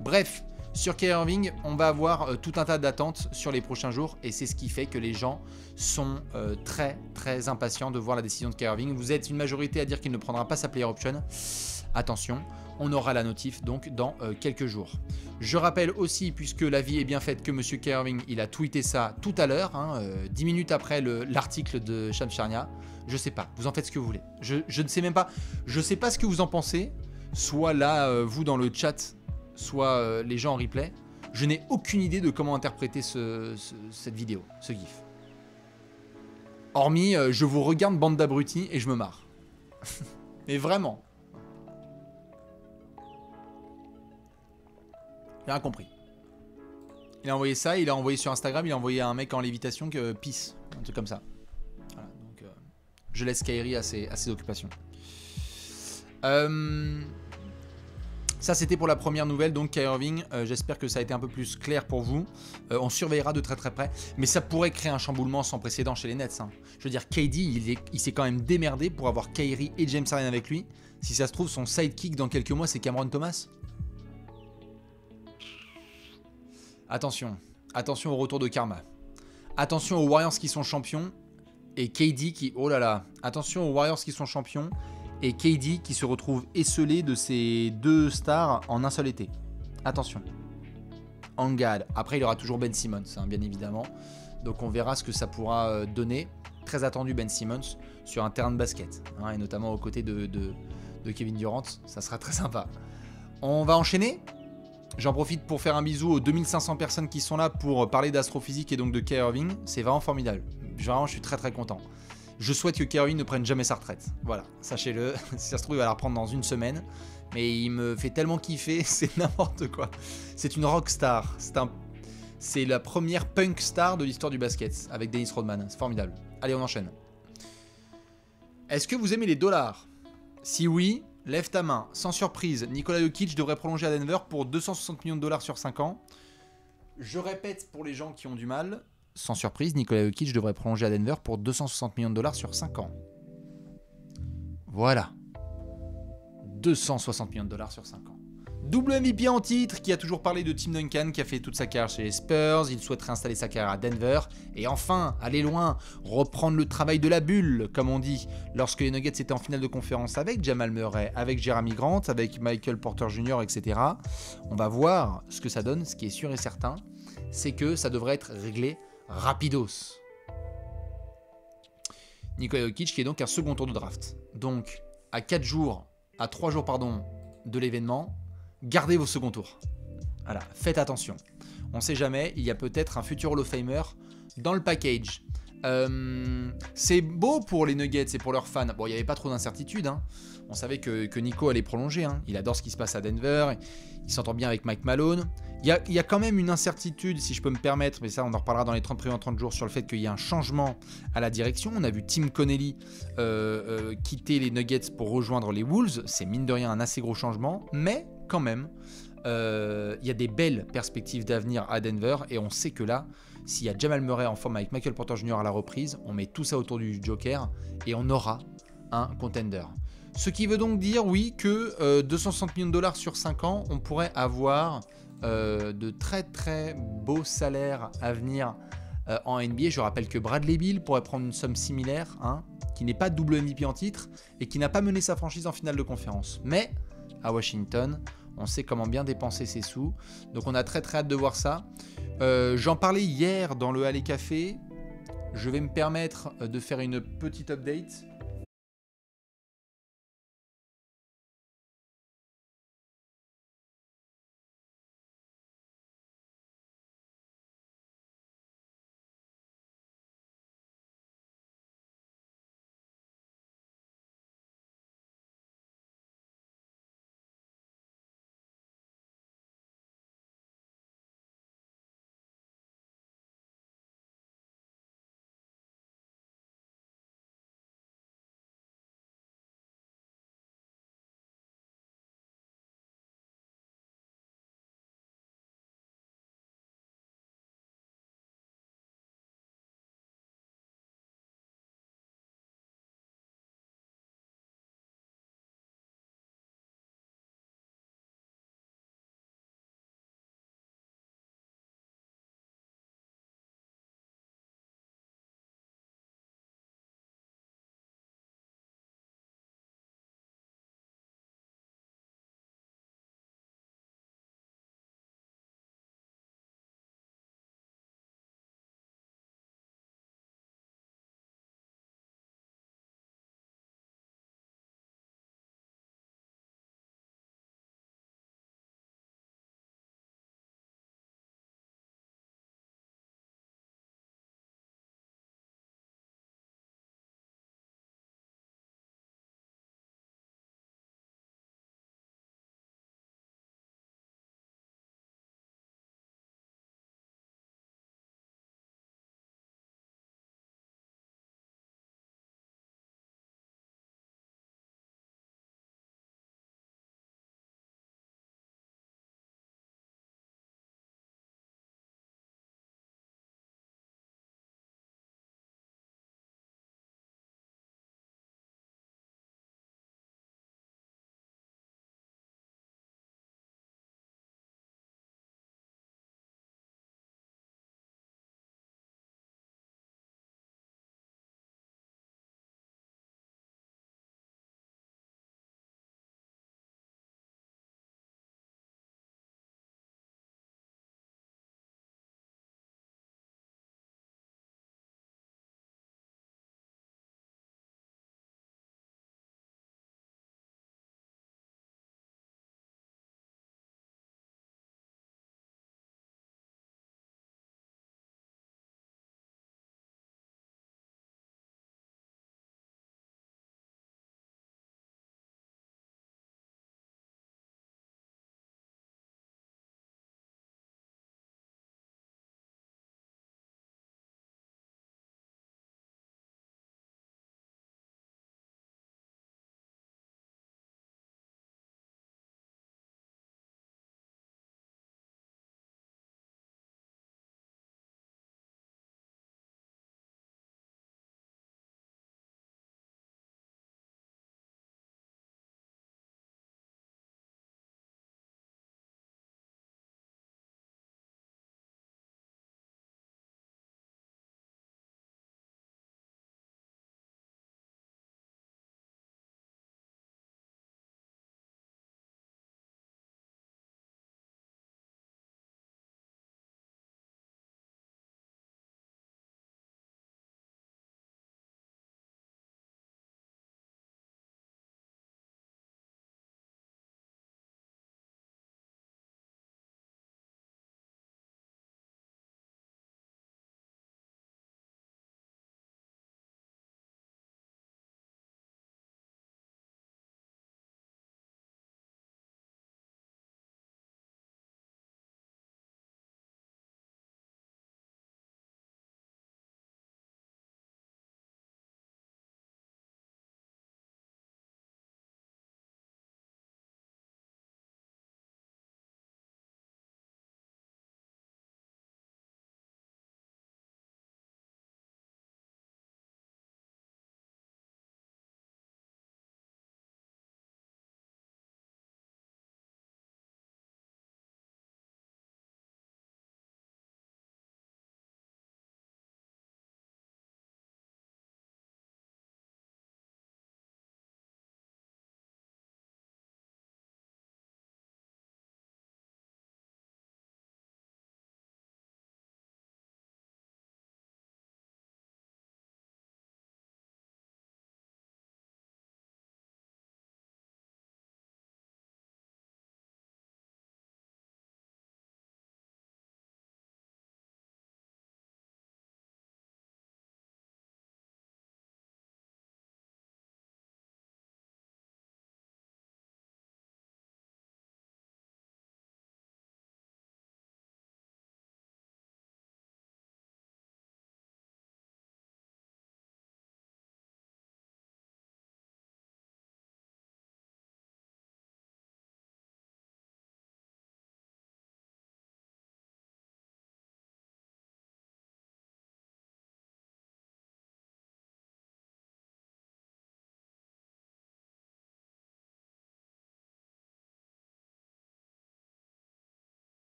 Bref, sur Kyrie Irving, on va avoir tout un tas d'attentes sur les prochains jours, et c'est ce qui fait que les gens sont très très impatients de voir la décision de Kyrie Irving. Vous êtes une majorité à dire qu'il ne prendra pas sa player option. Attention, on aura la notif donc dans quelques jours. Je rappelle aussi, puisque la vie est bien faite, que Monsieur Kyrie Irving, il a tweeté ça tout à l'heure, 10 minutes après l'article de Shams Charania. Je sais pas, vous en faites ce que vous voulez. Je ne sais même pas, je sais pas ce que vous en pensez, soit là, vous dans le chat, soit les gens en replay. Je n'ai aucune idée de comment interpréter cette vidéo, ce gif. Hormis, je vous regarde bande d'abrutis et je me marre. Mais vraiment. J'ai rien compris. Il a envoyé ça, il a envoyé sur Instagram, il a envoyé à un mec en lévitation que pisse, un truc comme ça. Voilà, donc je laisse Kyrie à ses occupations. Ça, c'était pour la première nouvelle, donc Kyrie Irving. J'espère que ça a été un peu plus clair pour vous. On surveillera de très très près. Mais ça pourrait créer un chamboulement sans précédent chez les Nets. Hein. Je veux dire, KD, il s'est quand même démerdé pour avoir Kyrie et James Harden avec lui. Si ça se trouve, son sidekick dans quelques mois, c'est Cameron Thomas. Attention. Attention au retour de karma. Attention aux Warriors qui sont champions. Et KD qui... Oh là là. Attention aux Warriors qui sont champions. Et KD qui se retrouve esselé de ses 2 stars en un seul été. Attention. En garde. Après, il y aura toujours Ben Simmons, hein, bien évidemment. Donc on verra ce que ça pourra donner. Très attendu Ben Simmons sur un terrain de basket. Hein, et notamment aux côtés de Kevin Durant. Ça sera très sympa. On va enchaîner. J'en profite pour faire un bisou aux 2500 personnes qui sont là pour parler d'astrophysique et donc de Kyrie Irving. C'est vraiment formidable. Vraiment, je suis très très content. Je souhaite que Kyrie ne prenne jamais sa retraite. Voilà, sachez-le. Si ça se trouve, il va la reprendre dans une semaine. Mais il me fait tellement kiffer, c'est n'importe quoi. C'est une rock star. C'est la première punk star de l'histoire du basket avec Dennis Rodman. C'est formidable. Allez, on enchaîne. Est-ce que vous aimez les dollars? Si oui, lève ta main. Sans surprise, Nikola Jokic devrait prolonger à Denver pour 260 millions de dollars sur 5 ans. Je répète pour les gens qui ont du mal. Sans surprise, Nikola Jokic devrait prolonger à Denver pour 260 millions de dollars sur 5 ans. Voilà. 260 millions de dollars sur 5 ans. Double MVP en titre, qui a toujours parlé de Tim Duncan, qui a fait toute sa carrière chez les Spurs. Il souhaiterait installer sa carrière à Denver. Et enfin, aller loin, reprendre le travail de la bulle, comme on dit. Lorsque les Nuggets étaient en finale de conférence avec Jamal Murray, avec Jeremy Grant, avec Michael Porter Jr., etc. On va voir ce que ça donne. Ce qui est sûr et certain, c'est que ça devrait être réglé rapidos. Nikola Jokic qui est donc un second tour de draft. Donc à 3 jours de l'événement, gardez vos seconds tours. Voilà, faites attention. On ne sait jamais, il y a peut-être un futur Hall of Famer dans le package. C'est beau pour les Nuggets et pour leurs fans. Bon, il n'y avait pas trop d'incertitude. Hein. On savait que Nico allait prolonger. Hein. Il adore ce qui se passe à Denver. Il s'entend bien avec Mike Malone. Il y a quand même une incertitude, si je peux me permettre, mais ça on en reparlera dans les 30 premiers 30 jours, sur le fait qu'il y a un changement à la direction. On a vu Tim Connelly quitter les Nuggets pour rejoindre les Wolves. C'est mine de rien un assez gros changement, mais quand même, il y a des belles perspectives d'avenir à Denver. Et on sait que là, s'il y a Jamal Murray en forme avec Michael Porter Jr. à la reprise, on met tout ça autour du Joker et on aura un contender. Ce qui veut donc dire, oui, que 260 millions de dollars sur 5 ans, on pourrait avoir de très très beaux salaires à venir en NBA. Je rappelle que Bradley Beal pourrait prendre une somme similaire, hein, qui n'est pas double MVP en titre et qui n'a pas mené sa franchise en finale de conférence. Mais à Washington, on sait comment bien dépenser ses sous. Donc on a très très hâte de voir ça. J'en parlais hier dans le Alley Café. Je vais me permettre de faire une petite update.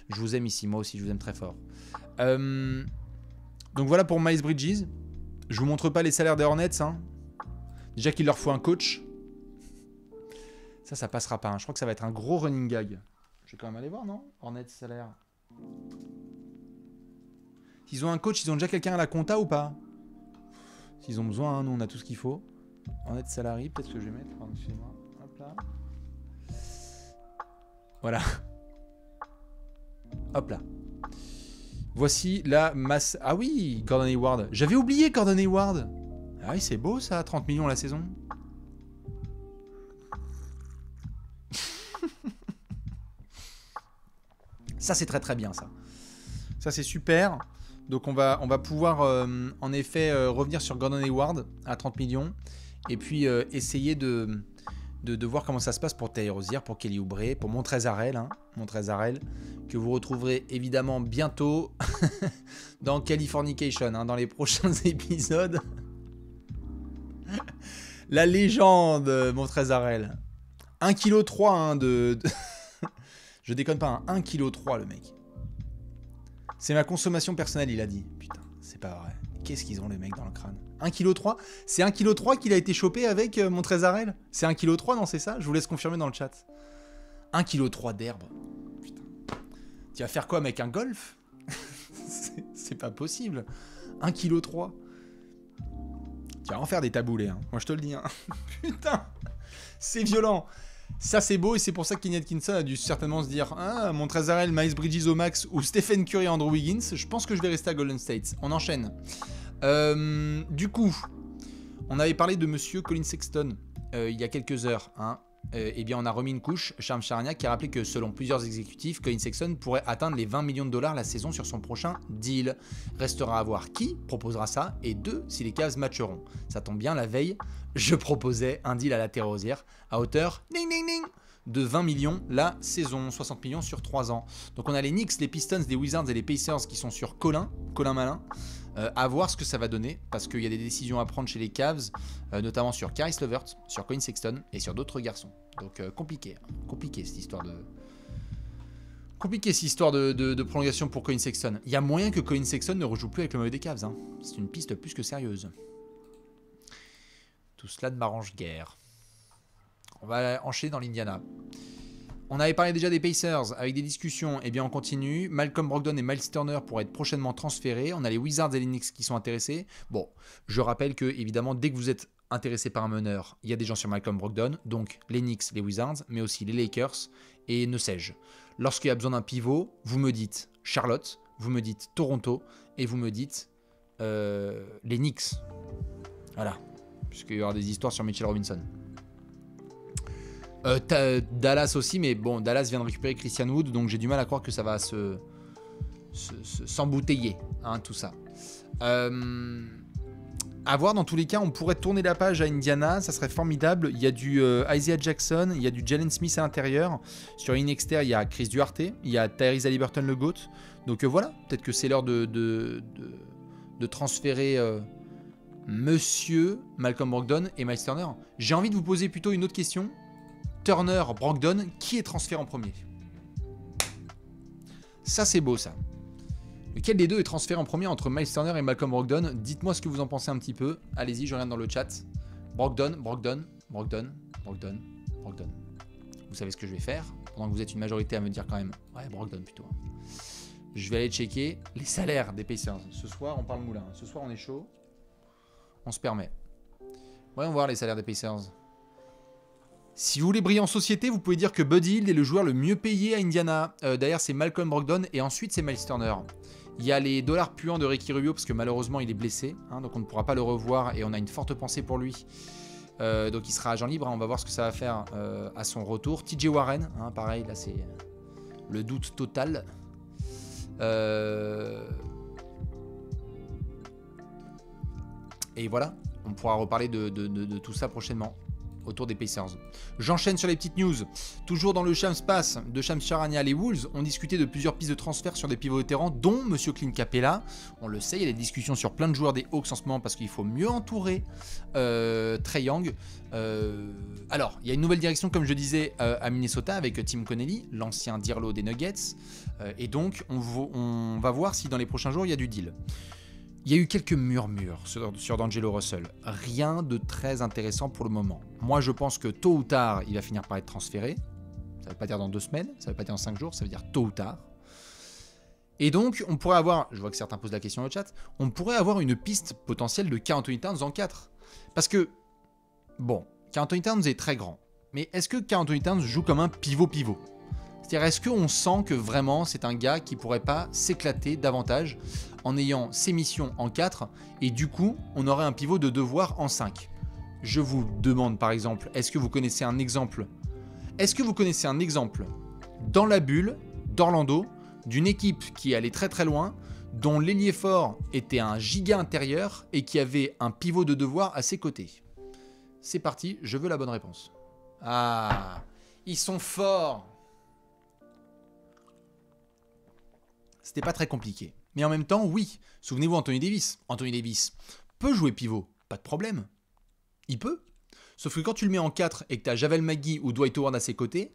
Je vous aime ici, moi aussi, je vous aime très fort. Donc voilà pour Miles Bridges. Je vous montre pas les salaires des Hornets. Hein. Déjà qu'il leur faut un coach. Ça passera pas. Hein. Je crois que ça va être un gros running gag. Je vais quand même aller voir, non? Hornets salaire. S'ils ont un coach, ils ont déjà quelqu'un à la compta ou pas? S'ils ont besoin, hein, nous on a tout ce qu'il faut. Hornets salary, peut-être que je vais mettre. Pardon, excusez-moi. Hop là. Voilà. Hop là. Voici la masse... Ah oui, Gordon Hayward. J'avais oublié Gordon Hayward. Ah oui, c'est beau ça, 30 millions la saison. Ça, c'est très très bien ça. Ça, c'est super. Donc on va pouvoir en effet revenir sur Gordon Hayward à 30 millions. Et puis essayer de voir comment ça se passe pour Terry Rozier, pour Kelly Oubre, pour Montrezl, hein, Montrezl, que vous retrouverez évidemment bientôt dans Californication, hein, dans les prochains épisodes. La légende Montrezl. 1,3 kg hein, Je déconne pas, hein, 1,3 kg le mec. C'est ma consommation personnelle, il a dit. Putain, c'est pas vrai. Qu'est-ce qu'ils ont les mecs dans le crâne? 1,3 kg? C'est 1,3 kg qu'il a été chopé avec Montrezl? C'est 1,3 kg, non, c'est ça? Je vous laisse confirmer dans le chat. 1,3 kg d'herbe. Putain. Tu vas faire quoi avec un golf? C'est pas possible. 1,3 kg. Tu vas en faire des taboulés, hein. Moi je te le dis. Hein. Putain, c'est violent. Ça c'est beau et c'est pour ça que Kenny Atkinson a dû certainement se dire ah, Montrezl, Miles Bridges au max ou Stephen Curry, Andrew Wiggins. Je pense que je vais rester à Golden State. On enchaîne. Du coup, on avait parlé de monsieur Colin Sexton il y a quelques heures. Hein. Eh bien, on a remis une couche. Shams Charania qui a rappelé que selon plusieurs exécutifs, Colin Sexton pourrait atteindre les 20 millions de dollars la saison sur son prochain deal. Restera à voir qui proposera ça et deux, si les Cavs matcheront. Ça tombe bien, la veille, je proposais un deal à la Terry Rozier à hauteur ding, ding, ding, de 20 millions la saison, 60 millions sur 3 ans. Donc on a les Knicks, les Pistons, les Wizards et les Pacers qui sont sur Colin Malin. À voir ce que ça va donner, parce qu'il y a des décisions à prendre chez les Cavs, notamment sur Caris LeVert, sur Colin Sexton et sur d'autres garçons. Donc compliqué cette histoire de... Compliqué cette histoire de prolongation pour Colin Sexton. Il y a moyen que Colin Sexton ne rejoue plus avec le maillot des Cavs. Hein. C'est une piste plus que sérieuse. Tout cela ne m'arrange guère. On va enchaîner dans l'Indiana. On avait parlé déjà des Pacers avec des discussions, et bien on continue. Malcolm Brogdon et Miles Turner pourraient être prochainement transférés. On a les Wizards et les Knicks qui sont intéressés. Bon, je rappelle que évidemment dès que vous êtes intéressé par un meneur, il y a des gens sur Malcolm Brogdon, donc les Knicks, les Wizards, mais aussi les Lakers et ne sais-je. Lorsqu'il y a besoin d'un pivot, vous me dites Charlotte, vous me dites Toronto et vous me dites les Knicks. Voilà, puisqu'il y aura des histoires sur Mitchell Robinson. Dallas aussi, mais bon, Dallas vient de récupérer Christian Wood, donc j'ai du mal à croire que ça va s'embouteiller, hein, tout ça. À voir, dans tous les cas, on pourrait tourner la page à Indiana, ça serait formidable. Il y a du Isaiah Jackson, il y a du Jalen Smith à l'intérieur. Sur Inexter, il y a Chris Duarte, il y a Tyrese Haliburton le GOAT. Donc voilà, peut-être que c'est l'heure de transférer Monsieur Malcolm Brogdon et Miles Turner. J'ai envie de vous poser plutôt une autre question. Turner, Brogdon, qui est transféré en premier? Ça c'est beau ça. Lequel des deux est transféré en premier entre Miles Turner et Malcolm Brogdon? Dites-moi ce que vous en pensez un petit peu. Allez-y, je regarde dans le chat. Brogdon. Vous savez ce que je vais faire? Pendant que vous êtes une majorité à me dire quand même. Ouais, Brogdon plutôt. Je vais aller checker les salaires des Pacers. Ce soir, on parle moulin. Ce soir, on est chaud. On se permet. Voyons voir les salaires des Pacers. Si vous voulez briller en société, vous pouvez dire que Buddy Hield est le joueur le mieux payé à Indiana. D'ailleurs, c'est Malcolm Brogdon et ensuite c'est Miles Turner. Il y a les dollars puants de Ricky Rubio parce que malheureusement il est blessé, hein, donc on ne pourra pas le revoir et on a une forte pensée pour lui. Donc il sera agent libre, hein, on va voir ce que ça va faire à son retour. TJ Warren, hein, pareil, là c'est le doute total. Et voilà, on pourra reparler de tout ça prochainement. autour des Pacers. J'enchaîne sur les petites news. Toujours dans le Shams Pass de Shams Charania, les Wolves ont discuté de plusieurs pistes de transfert sur des pivots vétérans, dont Monsieur Clint Capella. On le sait, il y a des discussions sur plein de joueurs des Hawks en ce moment parce qu'il faut mieux entourer Trae Young. Alors, il y a une nouvelle direction, comme je disais, à Minnesota avec Tim Connelly, l'ancien Dirlo des Nuggets. Et donc, on va voir si dans les prochains jours, il y a du deal. Il y a eu quelques murmures sur D'Angelo Russell. Rien de très intéressant pour le moment. Moi, je pense que tôt ou tard, il va finir par être transféré. Ça ne veut pas dire dans 2 semaines, ça ne veut pas dire dans 5 jours, ça veut dire tôt ou tard. Et donc, on pourrait avoir, je vois que certains posent la question au chat, on pourrait avoir une piste potentielle de Karl Anthony Towns en 4. Parce que, bon, Karl Anthony Towns est très grand. Mais est-ce que Karl Anthony Towns joue comme un pivot-pivot ? C'est-à-dire, est-ce qu'on sent que vraiment c'est un gars qui pourrait pas s'éclater davantage en ayant ses missions en 4 et du coup, on aurait un pivot de devoir en 5 ? Je vous demande par exemple, est-ce que vous connaissez un exemple dans la bulle d'Orlando d'une équipe qui allait très très loin, dont l'ailier fort était un giga intérieur et qui avait un pivot de devoir à ses côtés ? C'est parti, je veux la bonne réponse. Ah, ils sont forts. C'était pas très compliqué. Mais en même temps, oui. Souvenez-vous, Anthony Davis. Anthony Davis peut jouer pivot, pas de problème. Il peut. Sauf que quand tu le mets en 4 et que tu as Javel McGee ou Dwight Howard à ses côtés,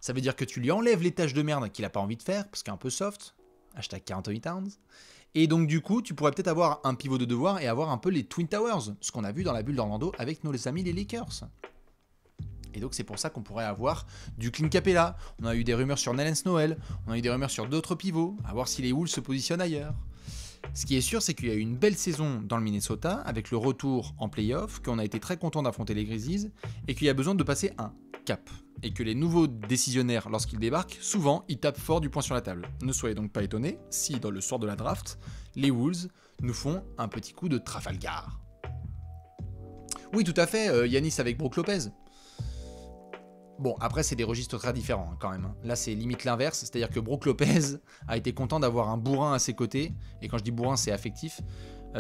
ça veut dire que tu lui enlèves les tâches de merde qu'il n'a pas envie de faire, parce qu'il est un peu soft. Hashtag Karl Anthony Towns. Et donc du coup, tu pourrais peut-être avoir un pivot de devoir et avoir un peu les Twin Towers, ce qu'on a vu dans la bulle d'Orlando avec nos amis les Lakers. Et donc c'est pour ça qu'on pourrait avoir du Clint Capella. On a eu des rumeurs sur Nerlens Noel, on a eu des rumeurs sur d'autres pivots, à voir si les Wolves se positionnent ailleurs. Ce qui est sûr, c'est qu'il y a eu une belle saison dans le Minnesota, avec le retour en play-off, qu'on a été très content d'affronter les Grizzlies, et qu'il y a besoin de passer un cap. Et que les nouveaux décisionnaires, lorsqu'ils débarquent, souvent, ils tapent fort du poing sur la table. Ne soyez donc pas étonnés si, dans le soir de la draft, les Wolves nous font un petit coup de Trafalgar. Oui, tout à fait, Yanis avec Brook Lopez. Bon, après, c'est des registres très différents quand même. Là, c'est limite l'inverse, c'est-à-dire que Brook Lopez a été content d'avoir un bourrin à ses côtés, et quand je dis bourrin, c'est affectif,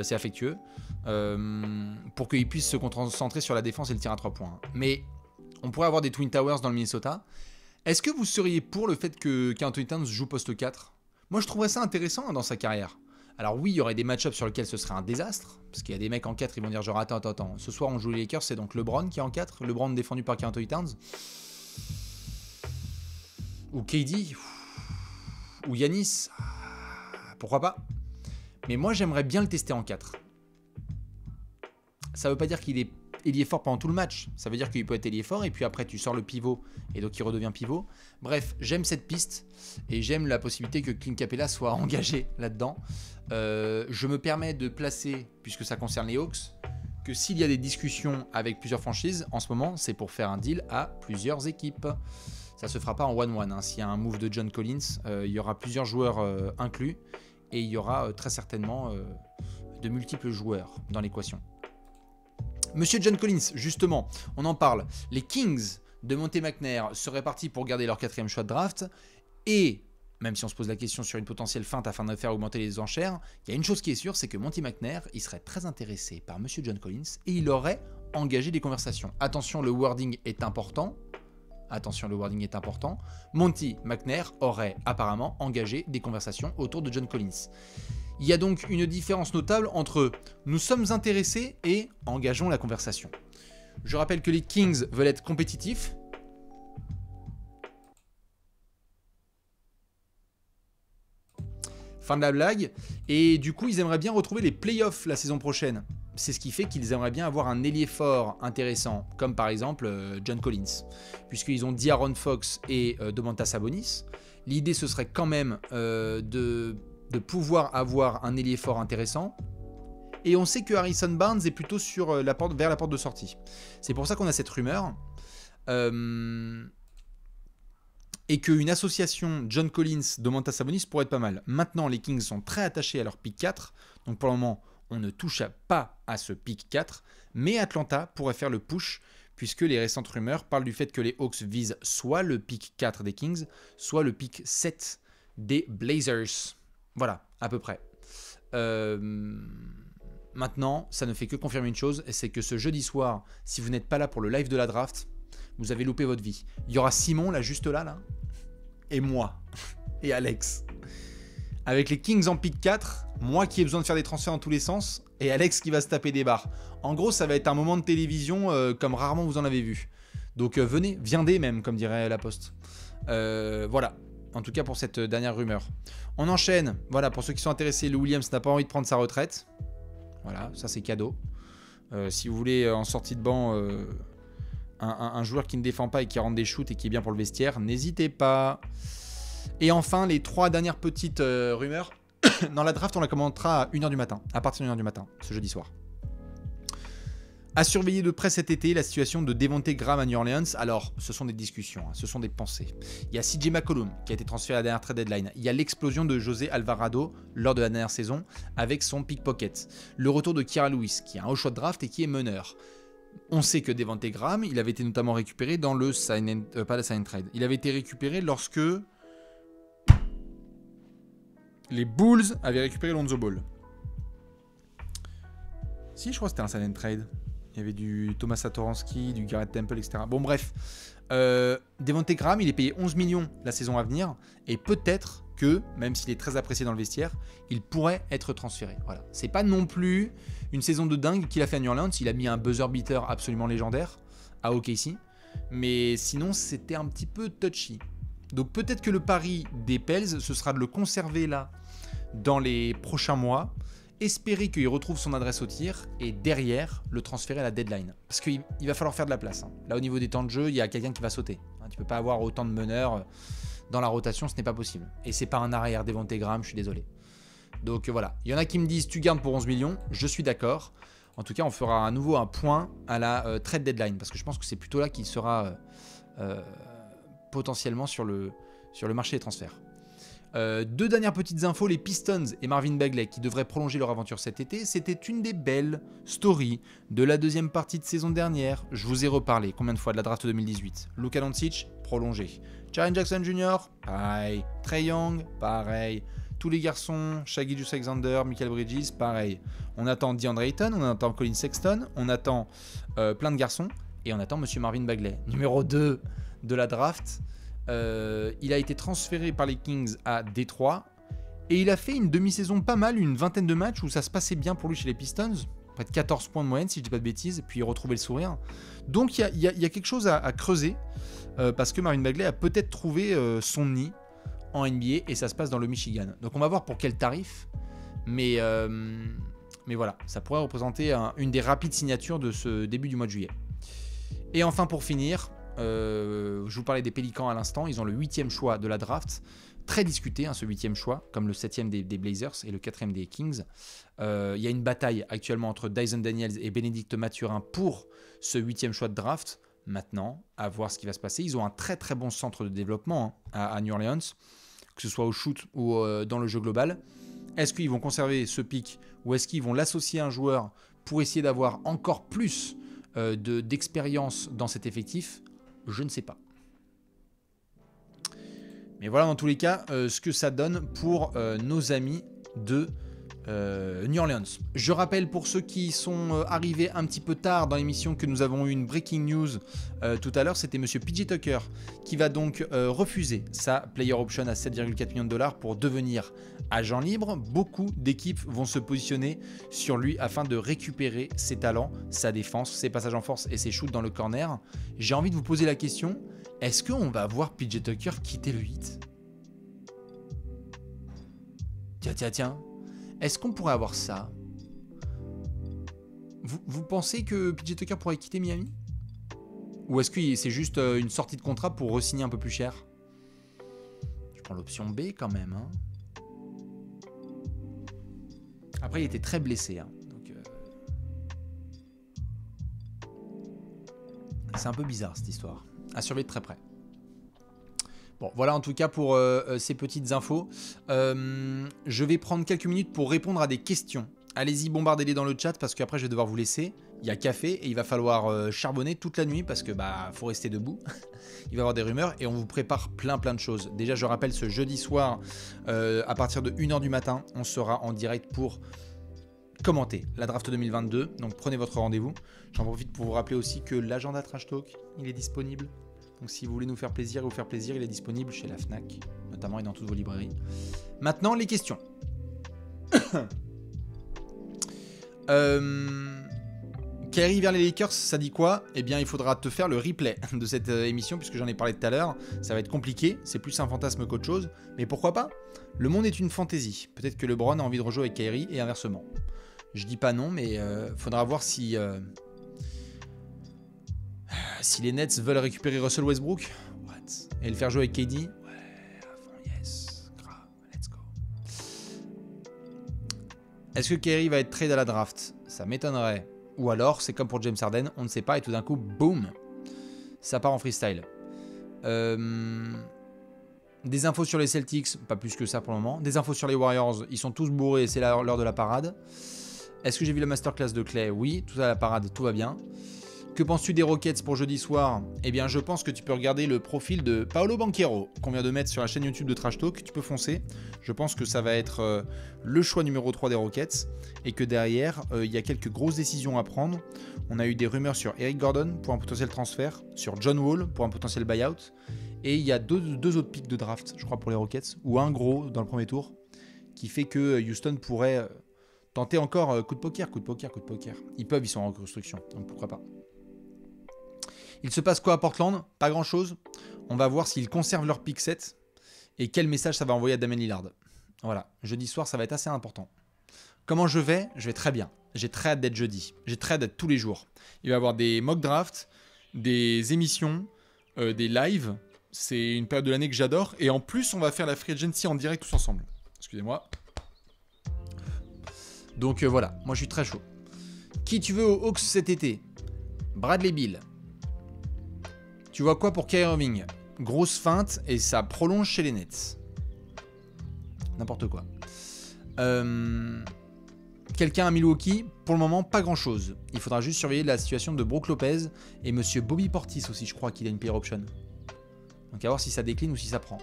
c'est affectueux, pour qu'il puisse se concentrer sur la défense et le tir à 3 points. Mais on pourrait avoir des Twin Towers dans le Minnesota. Est-ce que vous seriez pour le fait que Karl Anthony Towns joue poste 4 ? Moi, je trouverais ça intéressant dans sa carrière. Alors oui, il y aurait des match-ups sur lesquels ce serait un désastre, parce qu'il y a des mecs en 4, ils vont dire genre attends, ce soir on joue les Lakers, c'est donc LeBron qui est en 4, LeBron défendu par Karl Anthony Towns. Ou KD, ou Yanis, pourquoi pas. Mais moi j'aimerais bien le tester en 4. Ça veut pas dire qu'il est ailier fort pendant tout le match, ça veut dire qu'il peut être ailier fort et puis après tu sors le pivot et donc il redevient pivot. Bref, j'aime cette piste et j'aime la possibilité que Clint Capella soit engagé là-dedans. Je me permets de placer, puisque ça concerne les Hawks, que s'il y a des discussions avec plusieurs franchises, en ce moment c'est pour faire un deal à plusieurs équipes. Ça se fera pas en 1-1, hein. S'il y a un move de John Collins, il y aura plusieurs joueurs inclus et il y aura très certainement de multiples joueurs dans l'équation. Monsieur John Collins, justement, on en parle. Les Kings de Monte McNair seraient partis pour garder leur 4e choix de draft. Et, même si on se pose la question sur une potentielle feinte afin de faire augmenter les enchères, il y a une chose qui est sûre, c'est que Monte McNair, il serait très intéressé par Monsieur John Collins et il aurait engagé des conversations. Attention, le wording est important. Monte McNair aurait apparemment engagé des conversations autour de John Collins. Il y a donc une différence notable entre « nous sommes intéressés » et « engageons la conversation ». Je rappelle que les Kings veulent être compétitifs. Fin de la blague. Et du coup, ils aimeraient bien retrouver les playoffs la saison prochaine. C'est ce qui fait qu'ils aimeraient bien avoir un ailier fort intéressant, comme par exemple John Collins. Puisqu'ils ont De'Aaron Fox et Domantas Sabonis. L'idée, ce serait quand même de pouvoir avoir un ailier fort intéressant. Et on sait que Harrison Barnes est plutôt sur vers la porte de sortie. C'est pour ça qu'on a cette rumeur. Et qu'une association John Collins, Domantas Sabonis pourrait être pas mal. Maintenant, les Kings sont très attachés à leur pick 4. Donc pour le moment, on ne touche pas à ce pick 4. Mais Atlanta pourrait faire le push, puisque les récentes rumeurs parlent du fait que les Hawks visent soit le pick 4 des Kings, soit le pick 7 des Blazers. Voilà, à peu près. Maintenant, ça ne fait que confirmer une chose, et c'est que ce jeudi soir, si vous n'êtes pas là pour le live de la draft, vous avez loupé votre vie. Il y aura Simon, là, juste là, et moi, et Alex. Avec les Kings en pick 4, moi qui ai besoin de faire des transferts dans tous les sens, et Alex qui va se taper des barres. En gros, ça va être un moment de télévision comme rarement vous en avez vu. Donc venez, viendez même, comme dirait la Poste. Voilà, en tout cas pour cette dernière rumeur. On enchaîne, voilà, pour ceux qui sont intéressés, Lou Williams n'a pas envie de prendre sa retraite. Voilà, ça c'est cadeau. Si vous voulez en sortie de banc un joueur qui ne défend pas et qui rentre des shoots et qui est bien pour le vestiaire, n'hésitez pas. Et enfin, les 3 dernières petites rumeurs. Dans la draft, on la commentera à 1h du matin, à partir de 1h du matin, ce jeudi soir. À surveiller de près cet été la situation de Devonte Graham à New Orleans. Alors, ce sont des discussions, ce sont des pensées. Il y a CJ McCollum qui a été transféré à la dernière trade deadline. Il y a l'explosion de José Alvarado lors de la dernière saison avec son pickpocket. Le retour de Kira Lewis qui a un haut choix de draft et qui est meneur. On sait que Devonte Graham, il avait été notamment récupéré dans le pas la sign and trade. Il avait été récupéré lorsque les Bulls avaient récupéré Lonzo Ball. Si, je crois que c'était un sign and trade. Il y avait du Thomas Satoransky, du Garrett Temple, etc. Bon, bref. Devonte Graham, il est payé 11 millions la saison à venir. Et peut-être que, même s'il est très apprécié dans le vestiaire, il pourrait être transféré. Voilà. C'est pas non plus une saison de dingue qu'il a fait à New Orleans. Il a mis un buzzer beater absolument légendaire à OKC. Mais sinon, c'était un petit peu touchy. Donc peut-être que le pari des Pels, ce sera de le conserver là dans les prochains mois. Espérer qu'il retrouve son adresse au tir et derrière le transférer à la deadline. Parce qu'il va falloir faire de la place. Là au niveau des temps de jeu, il y a quelqu'un qui va sauter. Tu ne peux pas avoir autant de meneurs dans la rotation, ce n'est pas possible. Et c'est pas un arrière Devonte Graham, je suis désolé. Donc voilà, il y en a qui me disent tu gardes pour 11 millions, je suis d'accord. En tout cas, on fera à nouveau un point à la trade deadline. Parce que je pense que c'est plutôt là qu'il sera potentiellement sur le marché des transferts. 2 dernières petites infos, les Pistons et Marvin Bagley qui devraient prolonger leur aventure cet été, c'était une des belles stories de la deuxième partie de saison dernière. Je vous ai reparlé combien de fois de la draft 2018. Luka Doncic, prolongé. Jaren Jackson Jr., pareil. Trae Young, pareil. Tous les garçons, Shai Gilgeous-Alexander, Michael Bridges, pareil. On attend DeAndre Ayton, on attend Colin Sexton, on attend plein de garçons et on attend Monsieur Marvin Bagley, numéro 2 de la draft. Il a été transféré par les Kings à Détroit et il a fait une demi-saison pas mal, une vingtaine de matchs où ça se passait bien pour lui chez les Pistons, près de 14 points de moyenne si je dis pas de bêtises, puis il retrouvait le sourire. Donc il y a quelque chose à creuser parce que Marvin Bagley a peut-être trouvé son nid en NBA et ça se passe dans le Michigan. Donc on va voir pour quel tarif, mais voilà, ça pourrait représenter une des rapides signatures de ce début du mois de juillet. Et enfin pour finir, je vous parlais des Pélicans à l'instant, ils ont le 8e choix de la draft, très discuté ce 8e choix, comme le 7e des Blazers et le 4e des Kings. Il y a une bataille actuellement entre Dyson Daniels et Bénédicte Mathurin pour ce 8e choix de draft. Maintenant, à voir ce qui va se passer. Ils ont un très très bon centre de développement à New Orleans, que ce soit au shoot ou dans le jeu global. Est-ce qu'ils vont conserver ce pick ou est-ce qu'ils vont l'associer à un joueur pour essayer d'avoir encore plus d'expérience dans cet effectif? Je ne sais pas. Mais voilà dans tous les cas ce que ça donne pour nos amis de New Orleans. Je rappelle pour ceux qui sont arrivés un petit peu tard dans l'émission que nous avons eu une breaking news tout à l'heure. C'était Monsieur PJ Tucker qui va donc refuser sa player option à 7,4 millions de dollars pour devenir agent libre. Beaucoup d'équipes vont se positionner sur lui afin de récupérer ses talents, sa défense, ses passages en force et ses shoots dans le corner. J'ai envie de vous poser la question, est-ce qu'on va voir PJ Tucker quitter le Heat? Tiens. Est-ce qu'on pourrait avoir ça? Vous pensez que PJ Tucker pourrait quitter Miami? Ou est-ce que c'est juste une sortie de contrat pour re-signer un peu plus cher? Je prends l'option B quand même. Après, il était très blessé. Donc, c'est un peu bizarre cette histoire. À surveiller de très près. Bon, voilà en tout cas pour ces petites infos. Je vais prendre quelques minutes pour répondre à des questions. Allez-y, bombardez-les dans le chat parce qu'après je vais devoir vous laisser. Il y a café et il va falloir charbonner toute la nuit parce que faut rester debout. Il va y avoir des rumeurs et on vous prépare plein de choses. Déjà, je rappelle, ce jeudi soir, à partir de 1h du matin, on sera en direct pour commenter la draft 2022. Donc prenez votre rendez-vous. J'en profite pour vous rappeler aussi que l'agenda Trash Talk, il est disponible. Donc si vous voulez nous faire plaisir et vous faire plaisir, il est disponible chez la Fnac, notamment et dans toutes vos librairies. Maintenant, les questions. Kyrie vers les Lakers, ça dit quoi? Eh bien, il faudra te faire le replay de cette émission, puisque j'en ai parlé tout à l'heure. Ça va être compliqué, c'est plus un fantasme qu'autre chose. Mais pourquoi pas? Le monde est une fantaisie. Peut-être que LeBron a envie de rejouer avec Kyrie et inversement. Je dis pas non, mais faudra voir si les Nets veulent récupérer Russell Westbrook et le faire jouer avec KD. Ouais, à fond, yes, grave, let's go. Est-ce que Kyrie va être trade à la draft? Ça m'étonnerait. Ou alors, c'est comme pour James Harden, on ne sait pas et tout d'un coup, boum, ça part en freestyle. Des infos sur les Celtics, pas plus que ça pour le moment. Des infos sur les Warriors, ils sont tous bourrés, c'est l'heure de la parade. Est-ce que j'ai vu la masterclass de Clay? Oui, tout à la parade, tout va bien. Que penses-tu des Rockets pour jeudi soir? Eh bien, je pense que tu peux regarder le profil de Paolo Banchero qu'on vient de mettre sur la chaîne YouTube de Trash Talk. Tu peux foncer. Je pense que ça va être le choix numéro 3 des Rockets et que derrière, il y a quelques grosses décisions à prendre. On a eu des rumeurs sur Eric Gordon pour un potentiel transfert, sur John Wall pour un potentiel buyout. Et il y a deux autres pics de draft, je crois, pour les Rockets, ou un gros dans le premier tour, qui fait que Houston pourrait tenter encore coup de poker. Ils sont en reconstruction, donc pourquoi pas. Il se passe quoi à Portland? Pas grand chose. On va voir s'ils conservent leur pick set et quel message ça va envoyer à Damian Lillard. Voilà, jeudi soir, ça va être assez important. Comment je vais? Je vais très bien. J'ai très hâte d'être jeudi. J'ai très hâte d'être tous les jours. Il va y avoir des mock drafts, des émissions, des lives. C'est une période de l'année que j'adore. Et en plus, on va faire la free agency en direct tous ensemble. Excusez-moi. Donc voilà, moi je suis très chaud. Qui tu veux aux Hawks cet été? Bradley Beal. Tu vois quoi pour Kyrie Irving? Grosse feinte et ça prolonge chez les Nets. N'importe quoi. Quelqu'un à Milwaukee? Pour le moment, pas grand chose. Il faudra juste surveiller la situation de Brook Lopez et monsieur Bobby Portis aussi, je crois qu'il a une player option. Donc à voir si ça décline ou si ça prend.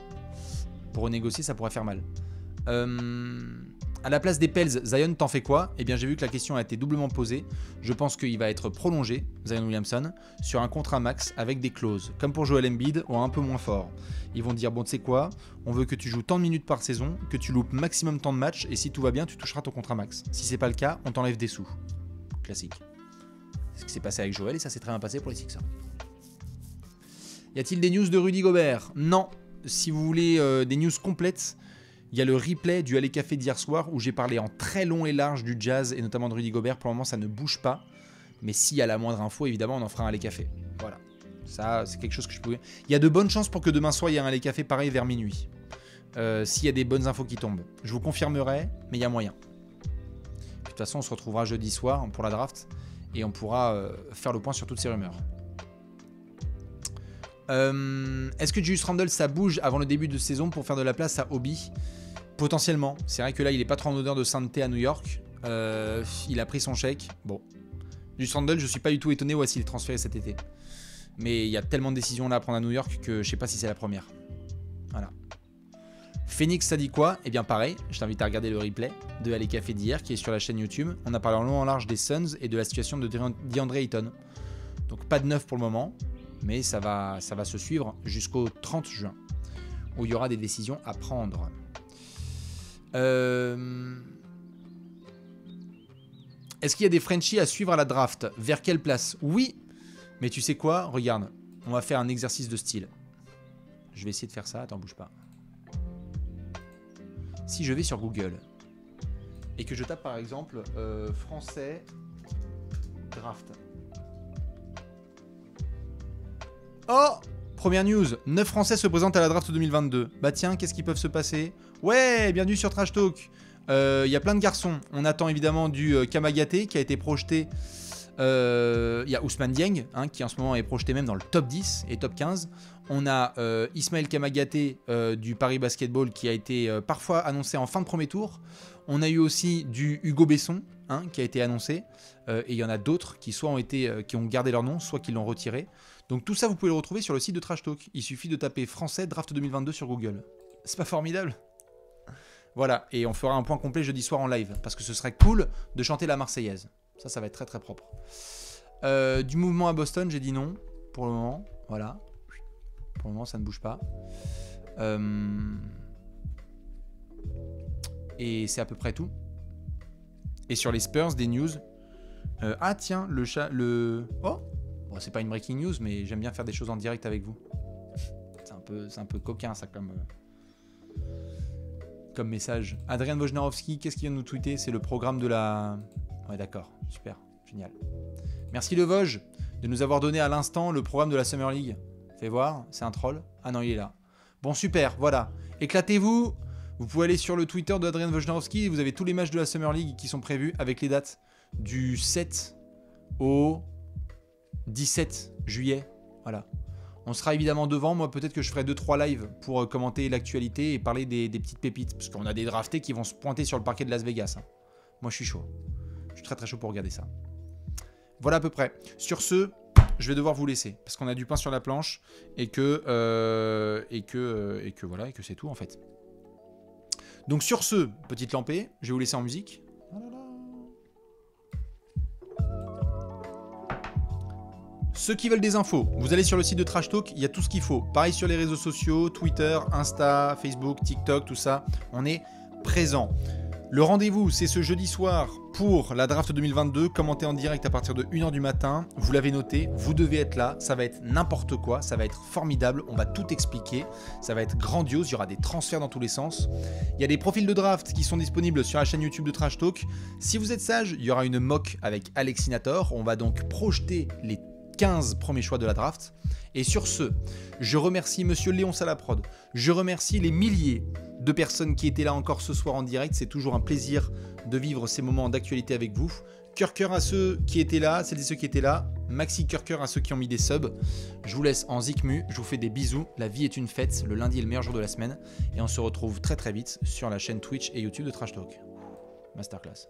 Pour renégocier, ça pourrait faire mal. À la place des Pels, Zion, t'en fais quoi? Eh bien, j'ai vu que la question a été doublement posée. Je pense qu'il va être prolongé, Zion Williamson, sur un contrat max avec des clauses, comme pour Joel Embiid ou un peu moins fort. Ils vont dire, bon, tu sais quoi, on veut que tu joues tant de minutes par saison, que tu loupes maximum tant de matchs, et si tout va bien, tu toucheras ton contrat max. Si c'est pas le cas, on t'enlève des sous. Classique. C'est ce qui s'est passé avec Joel, et ça s'est très bien passé pour les Sixers. Y a-t-il des news de Rudy Gobert? Non. Si vous voulez des news complètes, il y a le replay du Alley Café d'hier soir où j'ai parlé en très long et large du Jazz et notamment de Rudy Gobert. Pour le moment, ça ne bouge pas. Mais s'il y a la moindre info, évidemment, on en fera un Alley Café. Voilà. Ça, c'est quelque chose que je pouvais... Il y a de bonnes chances pour que demain soir, il y ait un Alley Café pareil vers minuit. S'il y a des bonnes infos qui tombent. Je vous confirmerai, mais il y a moyen. De toute façon, on se retrouvera jeudi soir pour la draft et on pourra faire le point sur toutes ces rumeurs. Est-ce que Julius Randle, ça bouge avant le début de saison pour faire de la place à Obi? Potentiellement. C'est vrai que là, il est pas trop en odeur de sainteté à New York. Il a pris son chèque. Bon. Julius Randle, je suis pas du tout étonné s'il est transféré cet été. Mais il y a tellement de décisions là à prendre à New York que je sais pas si c'est la première. Voilà. Phoenix, ça dit quoi? Eh bien pareil, je t'invite à regarder le replay de Alley Café d'hier qui est sur la chaîne YouTube. On a parlé en long et en large des Suns et de la situation de DeAndre Ayton. Donc pas de neuf pour le moment. Mais ça va se suivre jusqu'au 30 juin, où il y aura des décisions à prendre. Est-ce qu'il y a des Frenchies à suivre à la draft? Vers quelle place? Oui, mais tu sais quoi? Regarde, on va faire un exercice de style. Je vais essayer de faire ça, attends, bouge pas. Si je vais sur Google, et que je tape par exemple français draft. Oh! Première news, 9 Français se présentent à la draft 2022. Bah tiens, qu'est-ce qui peut se passer? Ouais, bienvenue sur Trash Talk. Il y a plein de garçons. On attend évidemment du Kamagaté qui a été projeté. Il y a Ousmane Dieng qui en ce moment est projeté même dans le top 10 et top 15. On a Ismaël Kamagaté du Paris Basketball qui a été parfois annoncé en fin de premier tour. On a eu aussi du Hugo Besson qui a été annoncé. Et il y en a d'autres qui soit qui ont gardé leur nom, soit qui l'ont retiré. Donc tout ça, vous pouvez le retrouver sur le site de Trash Talk. Il suffit de taper français draft 2022 sur Google. C'est pas formidable? Voilà, et on fera un point complet jeudi soir en live, parce que ce serait cool de chanter la Marseillaise. Ça va être très très propre. Du mouvement à Boston, j'ai dit non, pour le moment. Voilà. Pour le moment, ça ne bouge pas. Et c'est à peu près tout. Et sur les Spurs, des news. Ah tiens, le chat... Oh bon, c'est pas une breaking news, mais j'aime bien faire des choses en direct avec vous. C'est un peu coquin, ça, comme message. Adrien Wojnarowski, qu'est-ce qu'il vient de nous tweeter? C'est le programme de la... Ouais, d'accord. Super. Génial. Merci le Vosges de nous avoir donné à l'instant le programme de la Summer League. Fais voir, c'est un troll. Ah non, il est là. Bon, super, voilà. Éclatez-vous. Vous pouvez aller sur le Twitter de Adrien Wojnarowski. Vous avez tous les matchs de la Summer League qui sont prévus avec les dates du 7 au 17 juillet. Voilà. On sera évidemment devant. Moi, peut-être que je ferai 2-3 lives pour commenter l'actualité et parler des petites pépites. Parce qu'on a des draftés qui vont se pointer sur le parquet de Las Vegas. Hein. Moi, je suis chaud. Je suis très très chaud pour regarder ça. Voilà à peu près. Sur ce, je vais devoir vous laisser. Parce qu'on a du pain sur la planche. Et que voilà, et que c'est tout en fait. Donc sur ce, petite lampée, je vais vous laisser en musique. Ceux qui veulent des infos, vous allez sur le site de Trash Talk, il y a tout ce qu'il faut. Pareil sur les réseaux sociaux, Twitter, Insta, Facebook, TikTok, tout ça. On est présent. Le rendez-vous, c'est ce jeudi soir pour la draft 2022, commenté en direct à partir de 1h du matin. Vous l'avez noté, vous devez être là, ça va être n'importe quoi, ça va être formidable, on va tout expliquer, ça va être grandiose, il y aura des transferts dans tous les sens. Il y a des profils de draft qui sont disponibles sur la chaîne YouTube de Trash Talk. Si vous êtes sage, il y aura une mock avec Alexinator, on va donc projeter les 15 premiers choix de la draft. Et sur ce, je remercie Monsieur Léon Salaprod, je remercie les milliers de personnes qui étaient là encore ce soir en direct. C'est toujours un plaisir de vivre ces moments d'actualité avec vous. Cœur à ceux qui étaient là, celles et ceux qui étaient là. Maxi cœur à ceux qui ont mis des subs. Je vous laisse en zikmu, je vous fais des bisous. La vie est une fête, le lundi est le meilleur jour de la semaine. Et on se retrouve très très vite sur la chaîne Twitch et YouTube de Trash Talk. Masterclass.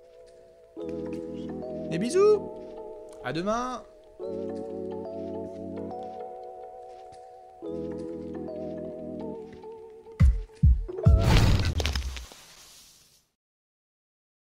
Des bisous. À demain.